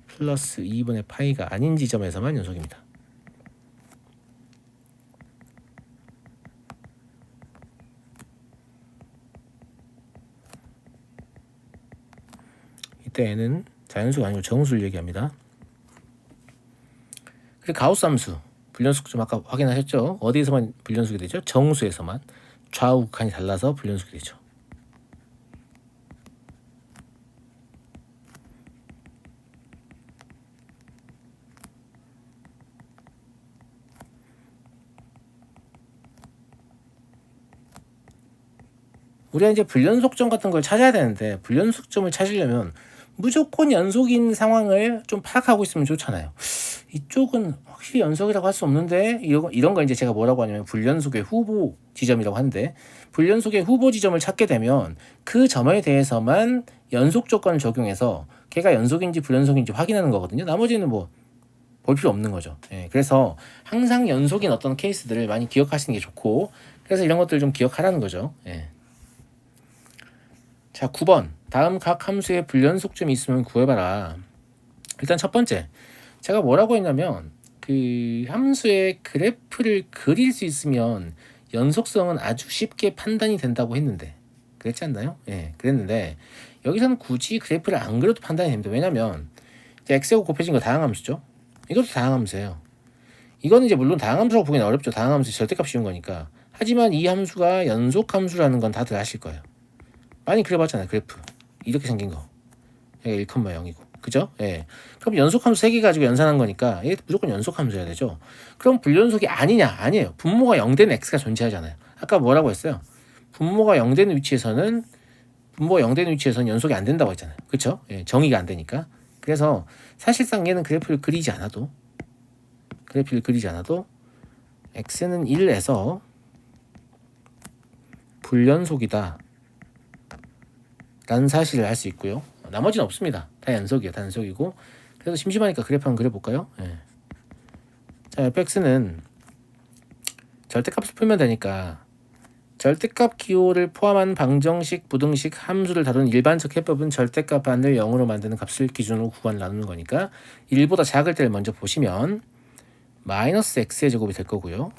A: 플러스 2분의 파이가 아닌 지점에서만 연속입니다. 이때 n은 자연수가 아니고 정수를 얘기합니다. 그리고 가우스 함수 불연속 좀 아까 확인하셨죠? 어디에서만 불연속이 되죠? 정수에서만. 좌우 극한이 달라서 불연속이 되죠. 우리가 이제 불연속점 같은 걸 찾아야 되는데 불연속점을 찾으려면 무조건 연속인 상황을 좀 파악하고 있으면 좋잖아요. 이쪽은 확실히 연속이라고 할 수 없는데 이런 거 이제 제가 뭐라고 하냐면 불연속의 후보 지점이라고 하는데, 불연속의 후보 지점을 찾게 되면 그 점에 대해서만 연속 조건을 적용해서 걔가 연속인지 불연속인지 확인하는 거거든요. 나머지는 뭐 볼 필요 없는 거죠. 예, 그래서 항상 연속인 어떤 케이스들을 많이 기억하시는 게 좋고, 그래서 이런 것들을 좀 기억하라는 거죠. 예. 자, 9번. 다음 각 함수의 불연속점이 있으면 구해봐라. 일단 첫 번째, 제가 뭐라고 했냐면 그 함수의 그래프를 그릴 수 있으면 연속성은 아주 쉽게 판단이 된다고 했는데, 그랬지 않나요? 예, 그랬는데 여기서는 굳이 그래프를 안 그려도 판단이 됩니다. 왜냐면 이제 x하고 곱해진 거 다항함수죠. 이것도 다항함수예요. 이거는 이제 물론 다항함수라고 보기는 어렵죠. 다항함수 절대값 씌운 거니까. 하지만 이 함수가 연속함수라는 건 다들 아실 거예요. 많이 그려봤잖아요. 그래프 이렇게 생긴 거. 얘가 1,0이고 그죠? 예. 그럼 연속함수 3개 가지고 연산한 거니까 얘 무조건 연속함수여야 되죠. 그럼 불연속이 아니냐? 아니에요. 분모가 0되는 x가 존재하잖아요. 아까 뭐라고 했어요? 분모가 0되는 위치에서는 연속이 안 된다고 했잖아요. 그쵸? 예, 정의가 안 되니까. 그래서 사실상 얘는 그래프를 그리지 않아도 x는 1에서 불연속이다 라는 사실을 알 수 있고요. 나머지는 없습니다. 다 연속이에요. 다 연속이고. 그래서 심심하니까 그래프 한번 그려볼까요? 예. 자, fx는 절대값을 풀면 되니까 절대값 기호를 포함한 방정식, 부등식, 함수를 다루는 일반적 해법은 절대값 반을 0으로 만드는 값을 기준으로 구간을 나누는 거니까 1보다 작을 때를 먼저 보시면 마이너스 x의 제곱이 될 거고요.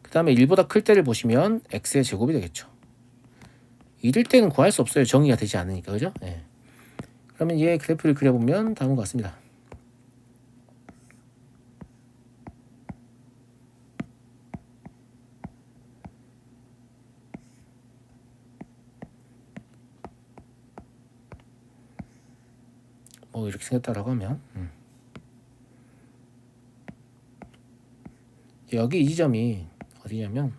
A: 그 다음에 1보다 클 때를 보시면 x의 제곱이 되겠죠. 이럴 때는 구할 수 없어요. 정의가 되지 않으니까. 그죠? 네. 그러면 얘 그래프를 그려보면 다음과 같습니다. 뭐 이렇게 생겼다라고 하면 여기 이 지점이 어디냐면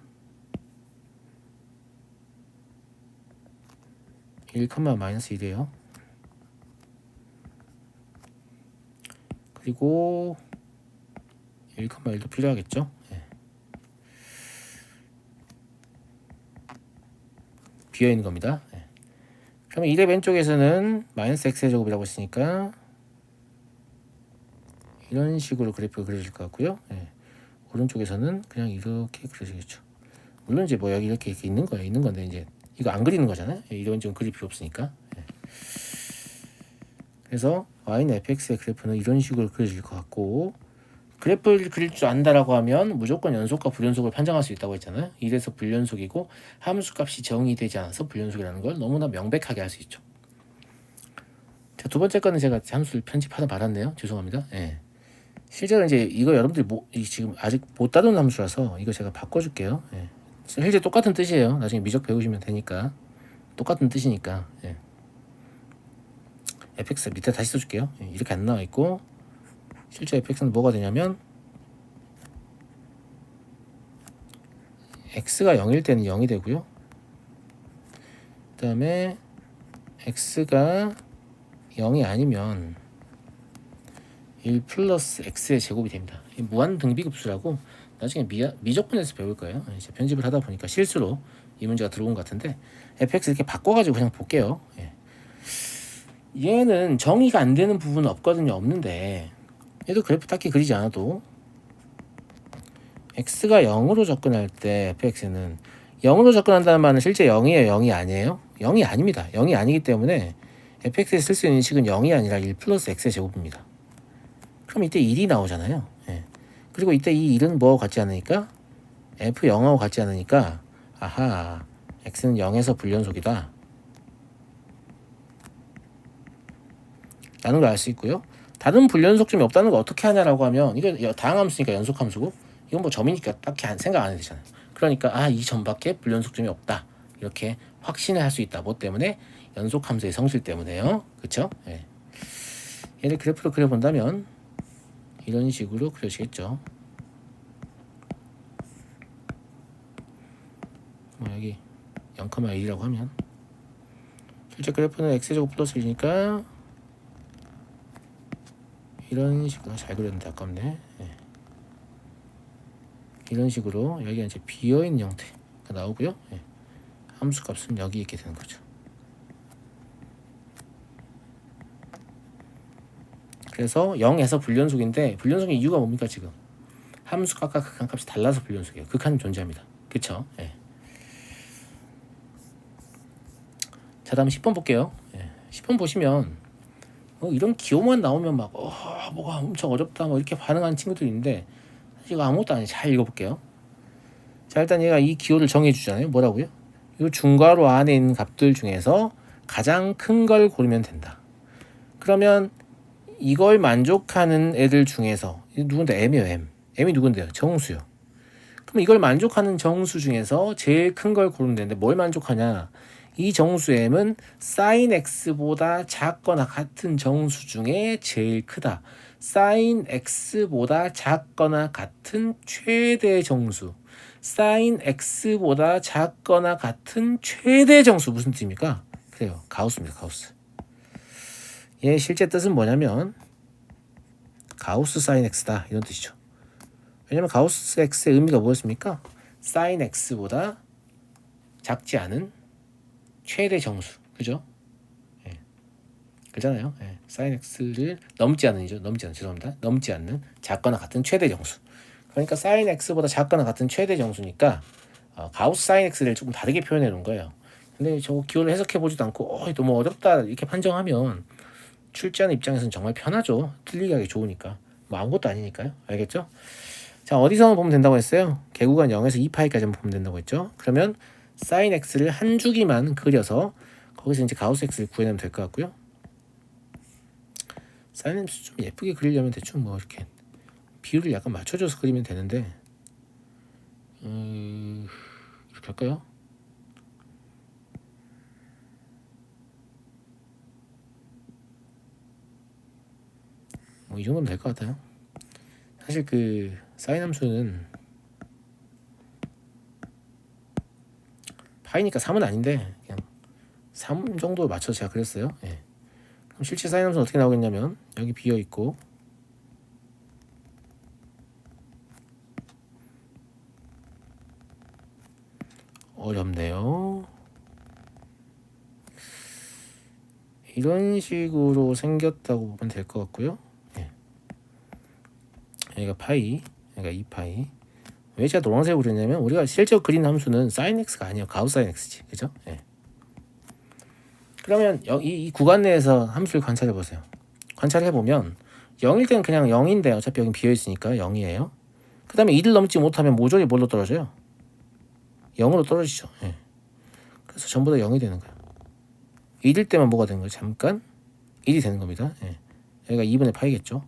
A: 1,-1이에요. 그리고 1,1도 필요하겠죠. 네. 비어있는 겁니다. 네. 그러면 1의 왼쪽에서는 마이너스 x의 제곱이라고 했으니까 이런 식으로 그래프가 그려질 것 같고요. 네. 오른쪽에서는 그냥 이렇게 그려지겠죠. 물론 이제 뭐 여기 이렇게 있는 거예요. 있는 건데 이제 이거 안 그리는 거잖아요. 이런 좀 그릴 필요 없으니까. 네. 그래서 y는 fx의 그래프는 이런 식으로 그려질 것 같고, 그래프를 그릴 줄 안다라고 하면 무조건 연속과 불연속을 판정할 수 있다고 했잖아요. 이래서 불연속이고 함수값이 정의되지 않아서 불연속이라는 걸 너무나 명백하게 할 수 있죠. 자, 두 번째 거는 제가 함수를 편집하다 말았네요. 죄송합니다. 예. 실제로 이제 이거 여러분들이 지금 아직 못 다루는 함수라서 이거 제가 바꿔줄게요. 예. 실제 똑같은 뜻이에요. 나중에 미적 배우시면 되니까. 똑같은 뜻이니까. 예. fx 밑에 다시 써줄게요. 예. 이렇게 안 나와 있고, 실제 fx는 뭐가 되냐면 x가 0일 때는 0이 되고요. 그 다음에 x가 0이 아니면 1 플러스 x의 제곱이 됩니다. 무한 등비급수라고 나중에 미적분에서 배울 거예요. 이제 편집을 하다 보니까 실수로 이 문제가 들어온 것 같은데, fx 이렇게 바꿔가지고 그냥 볼게요. 예. 얘는 정의가 안 되는 부분은 없거든요. 없는데 얘도 그래프 딱히 그리지 않아도 x가 0으로 접근할 때 fx는 0으로 접근한다는 말은 실제 0이에요? 0이 아니에요? 0이 아닙니다. 0이 아니기 때문에 fx에 쓸 수 있는 식은 0이 아니라 1 플러스 x의 제곱입니다. 그럼 이때 1이 나오잖아요. 예. 그리고 이때 이 1은 뭐하고 같지 않으니까 f0하고 같지 않으니까 아하, x는 0에서 불연속이다 라는 걸 알 수 있고요. 다른 불연속점이 없다는 걸 어떻게 하냐라고 하면, 이거 다항함수니까 연속함수고 이건 뭐 점이니까 딱히 생각 안 해도 되잖아요. 그러니까 이 점밖에 불연속점이 없다 이렇게 확신을 할 수 있다. 뭐 때문에? 연속함수의 성질 때문에요. 그쵸? 예. 얘를 그래프로 그려본다면 이런 식으로 그려지겠죠. 뭐 여기 0,1이라고 하면 실제 그래프는 x제곱 플러스 1이니까 이런 식으로 잘 그렸는데 아깝네. 예. 이런 식으로 여기가 이제 비어있는 형태가 나오고요. 예. 함수 값은 여기 있게 되는 거죠. 그래서 0에서 불연속인데 불연속의 이유가 뭡니까 지금? 함수값과 극한값이 달라서 불연속이에요. 극한은 존재합니다. 그쵸? 예. 자 다음 10번 볼게요. 예. 10번 보시면 이런 기호만 나오면 막 뭐가 엄청 어렵다 뭐 이렇게 반응하는 친구들이 있는데 사실 이거 아무것도 아니에요. 잘 읽어볼게요. 자 일단 얘가 이 기호를 정해주잖아요. 뭐라고요? 이 중괄호 안에 있는 값들 중에서 가장 큰 걸 고르면 된다. 그러면 이걸 만족하는 애들 중에서 누군데? M이에요. M이 누군데요? 정수요. 그럼 이걸 만족하는 정수 중에서 제일 큰 걸 고르면 되는데 뭘 만족하냐? 이 정수 M은 sin x보다 작거나 같은 정수 중에 제일 크다. sin x보다 작거나 같은 최대 정수. sin x보다 작거나 같은 최대 정수 무슨 뜻입니까? 그래요. 가우스입니다. 가우스. 얘 실제 뜻은 뭐냐면 가우스 sin x다 이런 뜻이죠. 왜냐면 가우스 x의 의미가 뭐였습니까? sin x보다 작지 않은 최대 정수, 그죠? 예. 그잖아요. 예. sin x를 넘지 않은이죠. 죄송합니다. 넘지 않는 작거나 같은 최대 정수. 그러니까 sin x보다 작거나 같은 최대 정수니까 가우스 sin x를 조금 다르게 표현해 놓은 거예요. 근데 저 기호를 해석해 보지도 않고 너무 어렵다 이렇게 판정하면 출제하는 입장에서는 정말 편하죠. 틀리게 하기 좋으니까. 뭐 아무것도 아니니까요. 알겠죠? 자 어디서 보면 된다고 했어요? 개구간 0에서 2파이까지만 보면 된다고 했죠. 그러면 sin x를 한 주기만 그려서 거기서 이제 가우스 x를 구해내면 될 것 같고요. sin x 좀 예쁘게 그리려면 대충 뭐 이렇게 비율을 약간 맞춰줘서 그리면 되는데 이렇게 할까요? 이 정도면 될 것 같아요. 사실 그 sin 함수는 파이니까 3은 아닌데 그냥 3 정도 맞춰서 제가 그렸어요. 예. 그럼 실제 sin 함수는 어떻게 나오겠냐면 여기 비어 있고 어렵네요. 이런 식으로 생겼다고 보면 될 것 같고요. 예. 여기가 파이, 여기가 2파이. 왜 제가 노란색으로 그렸냐면 우리가 실제로 그린 함수는 sin x가 아니에요. 가우스 sin x지, 그죠? 예. 그러면 이 구간 내에서 함수를 관찰해 보세요. 관찰해 보면 0일 때는 그냥 0인데 어차피 여기 비어 있으니까 0이에요. 그 다음에 2를 넘지 못하면 모조리 뭘로 떨어져요? 0으로 떨어지죠. 예. 그래서 전부 다 0이 되는 거예요. 1일 때만 뭐가 되는 거예요? 잠깐 1이 되는 겁니다. 예. 여기가 2분의 파이겠죠.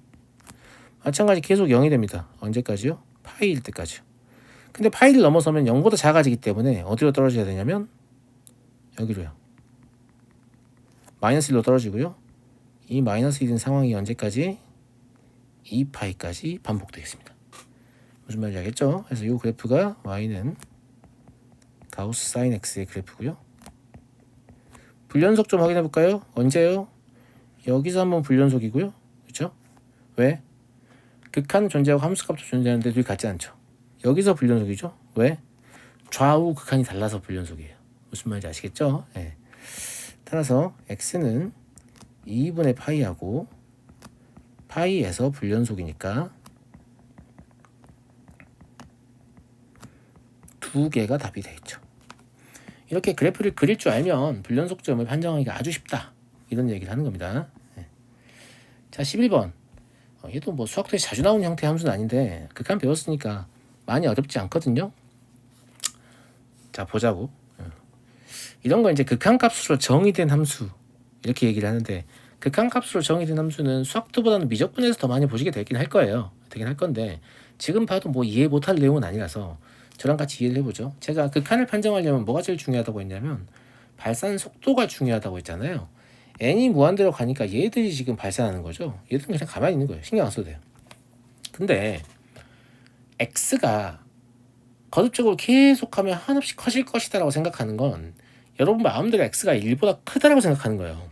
A: 마찬가지 계속 0이 됩니다. 언제까지요? 파이일 때까지요. 근데 파이를 넘어서면 0보다 작아지기 때문에 어디로 떨어져야 되냐면 여기로요. 마이너스 1로 떨어지고요. 이 마이너스 1인 상황이 언제까지? 2파이까지 반복되겠습니다. 무슨 말인지 알겠죠? 그래서 이 그래프가 y는 가우스 sin x의 그래프고요. 불연속 좀 확인해 볼까요? 언제요? 여기서 한번 불연속이고요. 그렇죠? 왜? 극한 존재하고 함수값도 존재하는데 둘이 같지 않죠. 여기서 불연속이죠. 왜? 좌우 극한이 달라서 불연속이에요. 무슨 말인지 아시겠죠? 네. 따라서 x는 2분의 파이하고 파이에서 불연속이니까 두 개가 답이 되겠죠. 이렇게 그래프를 그릴 줄 알면 불연속점을 판정하기가 아주 쉽다. 이런 얘기를 하는 겁니다. 네. 자 11번. 얘도 뭐 수학도에 자주 나오는 형태의 함수는 아닌데 극한 배웠으니까 많이 어렵지 않거든요. 자 보자고. 이런 거 이제 극한값으로 정의된 함수 이렇게 얘기를 하는데 극한값으로 정의된 함수는 수학도보다는 미적분에서 더 많이 보시게 되긴 할 거예요. 되긴 할 건데 지금 봐도 뭐 이해 못할 내용은 아니라서 저랑 같이 이해를 해보죠. 제가 극한을 판정하려면 뭐가 제일 중요하다고 했냐면 발산 속도가 중요하다고 했잖아요. n이 무한대로 가니까 얘들이 지금 발산하는 거죠. 얘들은 그냥 가만히 있는 거예요. 신경 안 써도 돼요. 근데 x가 거듭적으로 계속하면 한없이 커질 것이다 라고 생각하는 건 여러분 마음대로 x가 1보다 크다라고 생각하는 거예요.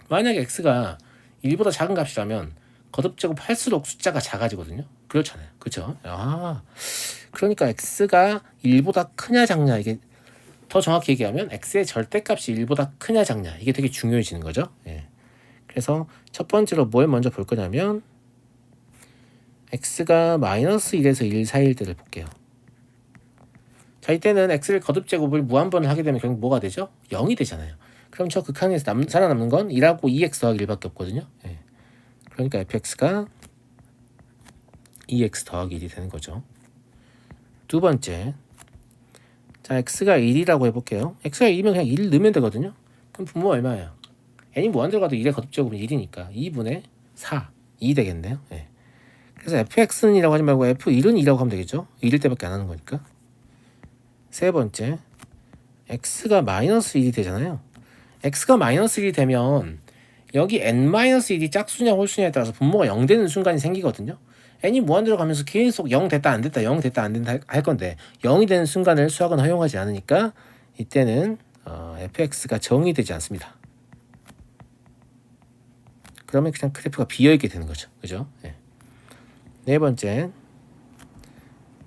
A: 만약에 x가 1보다 작은 값이라면 거듭제곱할수록 숫자가 작아지거든요. 그렇잖아요. 그렇죠? 그러니까 x가 1보다 크냐 작냐, 이게 더 정확히 얘기하면 x의 절대값이 1보다 크냐 작냐, 이게 되게 중요해지는 거죠. 예. 그래서 첫 번째로 뭘 먼저 볼 거냐면 x가 -1에서 1 사이일 때를 볼게요. 자, 이때는 x를 거듭제곱을 무한번을 하게 되면 결국 뭐가 되죠? 0이 되잖아요. 그럼 저 극한에서 살아남는 건 1하고 2x 더하기 1밖에 없거든요. 예. 그러니까 fx가 2x 더하기 1이 되는 거죠. 두 번째, 자, x가 1이라고 해볼게요. x가 1이면 그냥 1 넣으면 되거든요. 그럼 분모가 얼마예요? n이 무한대로 가도 1의 거듭제곱은 1이니까 2분의 4, 2 되겠네요. 예. 그래서 fx는 2라고 하지 말고 f1은 2라고 하면 되겠죠. 1일 때밖에 안 하는 거니까. 세 번째, x가 -1이 되잖아요. x가 -1이 되면 여기 n-1이 짝수냐 홀수냐에 따라서 분모가 0 되는 순간이 생기거든요. n이 무한대로 가면서 계속 0 됐다 안 됐다 0 됐다 안 된다 할 건데 0이 되는 순간을 수학은 허용하지 않으니까 이때는 fx가 정의 되지 않습니다. 그러면 그냥 그래프가 비어있게 되는 거죠. 그죠? 네. 네 번째,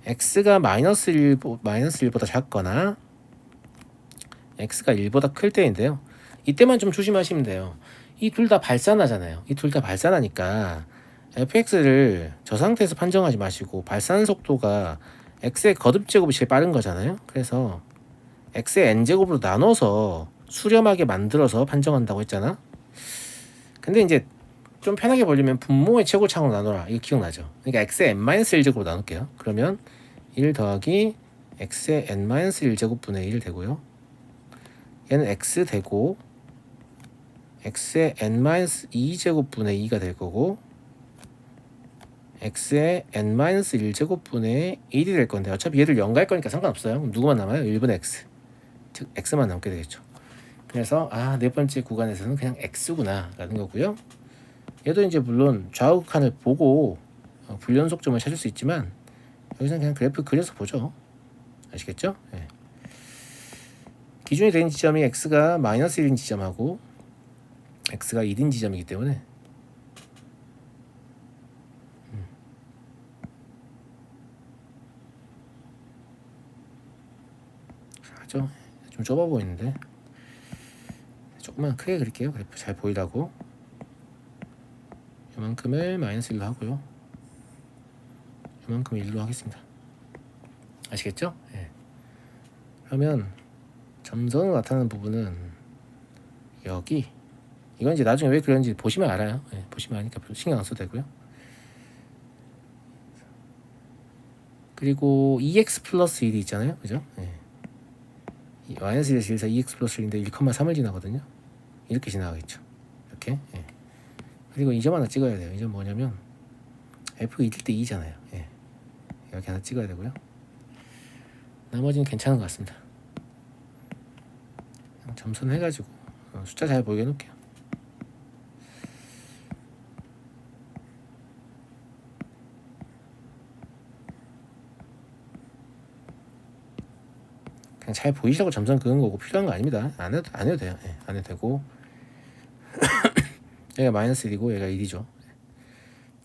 A: x가 -1보다 작거나 x가 1보다 클 때인데요. 이때만 좀 조심하시면 돼요. 이 둘 다 발산하잖아요. 이 둘 다 발산하니까 fx를 저 상태에서 판정하지 마시고 발산 속도가 x의 거듭제곱이 제일 빠른 거잖아요. 그래서 x의 n제곱으로 나눠서 수렴하게 만들어서 판정한다고 했잖아. 근데 이제 좀 편하게 보려면 분모의 최고차항으로 나눠라, 이거 기억나죠? 그러니까 x의 n-1제곱으로 나눌게요. 그러면 1 더하기 x의 n-1제곱분의 1 되고요. 얘는 x 되고 x의 n-2제곱분의 2가 될 거고 x의 n-1제곱분의 1이 될 건데 어차피 얘를 0 갈 거니까 상관없어요. 누구만 남아요? 1분의 x, 즉 x만 남게 되겠죠. 그래서 네 번째 구간에서는 그냥 x구나 라는 거고요. 얘도 이제 물론 좌우 극한을 보고 불연속점을 찾을 수 있지만 여기서는 그냥 그래프 그려서 보죠. 아시겠죠? 네. 기준이 되는 지점이 x가 -1인 지점하고 x가 1인 지점이기 때문에 좀 좁아 보이는데 조금만 크게 그릴게요. 그래프 잘 보이라고. 이만큼을 -1로 하고요. 이만큼 1로 하겠습니다. 아시겠죠? 네. 그러면 점선으로 나타나는 부분은 여기, 이건 이제 나중에 왜 그런지 보시면 알아요. 네, 보시면 아니까 별로 신경 안 써도 되고요. 그리고 2x 플러스 1이 있잖아요. 그죠? 네. -1에서 1사 2x 플러스 1인데 1,3을 지나거든요. 이렇게 지나가겠죠. 이렇게. 네. 그리고 이 점 하나 찍어야 돼요. 이 점 뭐냐면 f 1일 때 2잖아요. 예. 여기 하나 찍어야 되고요. 나머지는 괜찮은 것 같습니다. 점선 해가지고 숫자 잘 보이게 해놓을게요. 그냥 잘 보이시라고 점선 그은 거고 필요한 거 아닙니다. 안 해도 돼요. 예, 안 해도 되고 얘가 -1이고 얘가 1이죠.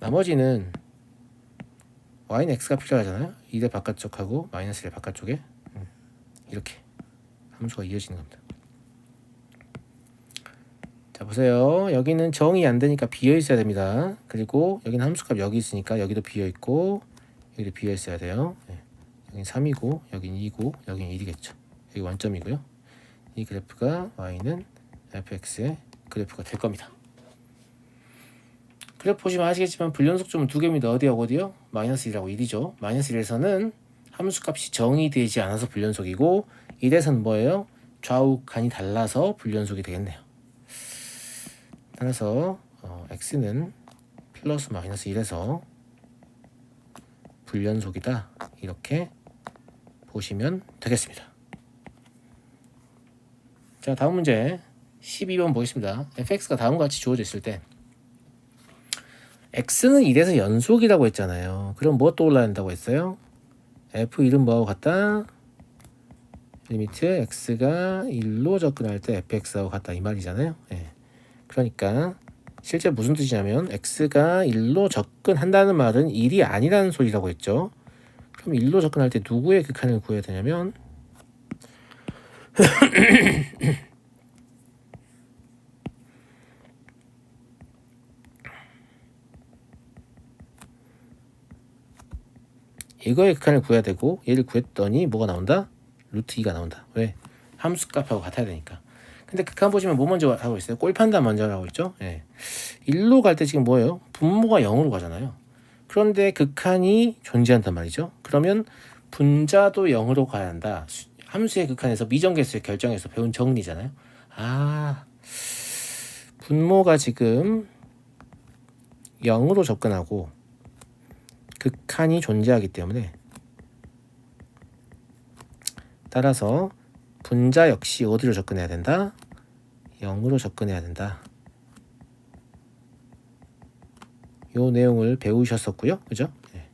A: 나머지는 y는 x가 필요하잖아요. 2대 바깥쪽하고 -1의 바깥쪽에 이렇게 함수가 이어지는 겁니다. 자, 보세요. 여기는 정이 안 되니까 비어 있어야 됩니다. 그리고 여기는 함수값 여기 있으니까 여기도 비어 있고 여기도 비어 있어야 돼요. 네. 여긴 3이고 여긴 2고 여긴 1이겠죠. 여기 원점이고요. 이 그래프가 y는 fx의 그래프가 될 겁니다. 그래프 보시면 아시겠지만 불연속점은 두 개입니다. 어디하고 어디요? -1이라고 1이죠. -1에서는 함수값이 정이 되지 않아서 불연속이고 1에서는 뭐예요? 좌우 간이 달라서 불연속이 되겠네요. 따라서 x는 플러스 마이너스 1에서 불연속이다, 이렇게 보시면 되겠습니다. 자, 다음 문제 12번 보겠습니다. fx가 다음과 같이 주어져 있을 때 x는 1에서 연속이라고 했잖아요. 그럼 뭐 떠올라야 한다고 했어요? f1은 뭐하고 같다? 리미트 x가 1로 접근할 때 fx하고 같다 이 말이잖아요. 예. 그러니까 실제 무슨 뜻이냐면 x가 1로 접근한다는 말은 1이 아니라는 소리라고 했죠. 그럼 1로 접근할 때 누구의 극한을 구해야 되냐면 이거의 극한을 구해야 되고 얘를 구했더니 뭐가 나온다? 루트 2가 나온다. 왜? 함수 값하고 같아야 되니까. 근데 극한 보시면 뭐 먼저 하고 있어요? 꼴 판단 먼저 하고 있죠? 예. 1로 갈 때 지금 뭐예요? 분모가 0으로 가잖아요. 그런데 극한이 존재한단 말이죠. 그러면 분자도 0으로 가야 한다. 함수의 극한에서 미정계수의 결정에서 배운 정리잖아요. 아, 분모가 지금 0으로 접근하고 극한이 존재하기 때문에 따라서 분자 역시 어디로 접근해야 된다? 0으로 접근해야 된다. 요 내용을 배우셨었고요. 그죠? 네.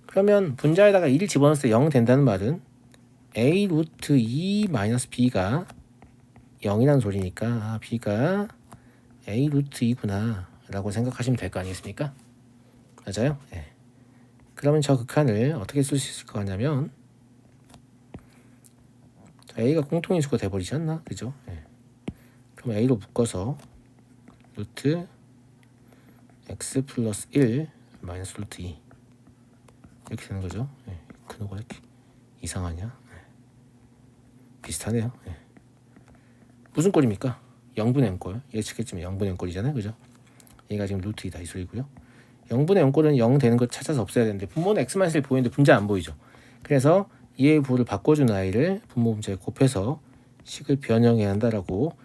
A: 그러면 분자에다가 1 집어넣었을 때 0 된다는 말은 a 루트 2 마이너스 b가 0이라는 소리니까 아, b가 a 루트 2구나 라고 생각하시면 될 거 아니겠습니까? 맞아요? 네. 그러면 저 극한을 어떻게 쓸 수 있을 것 같냐면 a가 공통인수가 돼버리지 않나? 그죠? 네. 그럼 a로 묶어서 루트 x 플러스 1 마이너스 루트 2 이렇게 되는 거죠. 네. 근호가 이렇게 이상하냐? 네. 비슷하네요. 네. 무슨 꼴입니까? 0분의 0꼴. 예측했지만 0분의 0꼴이잖아요. 그죠? 얘가 지금 루트 2다 이 소리고요. 0분의 0꼴은 0 되는 거 찾아서 없애야 되는데 분모는 x-1 보이는데 분자 안 보이죠. 그래서 얘의 부를 바꿔준 아이를 분모 분자에 곱해서 식을 변형해야 한다라고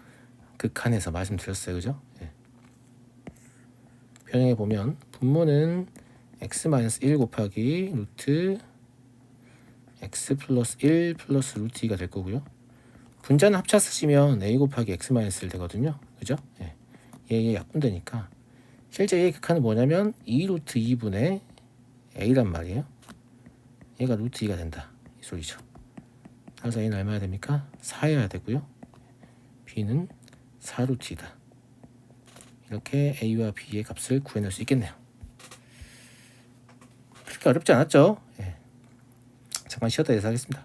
A: 극한에서 말씀드렸어요. 그죠? 네. 변형해 보면 분모는 x-1 곱하기 루트 x 플러스 1 플러스 루트 2가 될 거고요. 분자는 합차 쓰시면 a 곱하기 x-1 되거든요. 그죠? 예. 얘 약분되니까 실제 얘의 극한은 뭐냐면 2 루트 2분의 a란 말이에요. 얘가 루트 2가 된다. 이 소리죠. 따라서 a는 얼마야 됩니까? 4여야 되고요. b는 4 루트 2다. 이렇게 a와 b의 값을 구해낼 수 있겠네요. 그렇게 어렵지 않았죠? 예. 잠깐 쉬었다 해서 하겠습니다.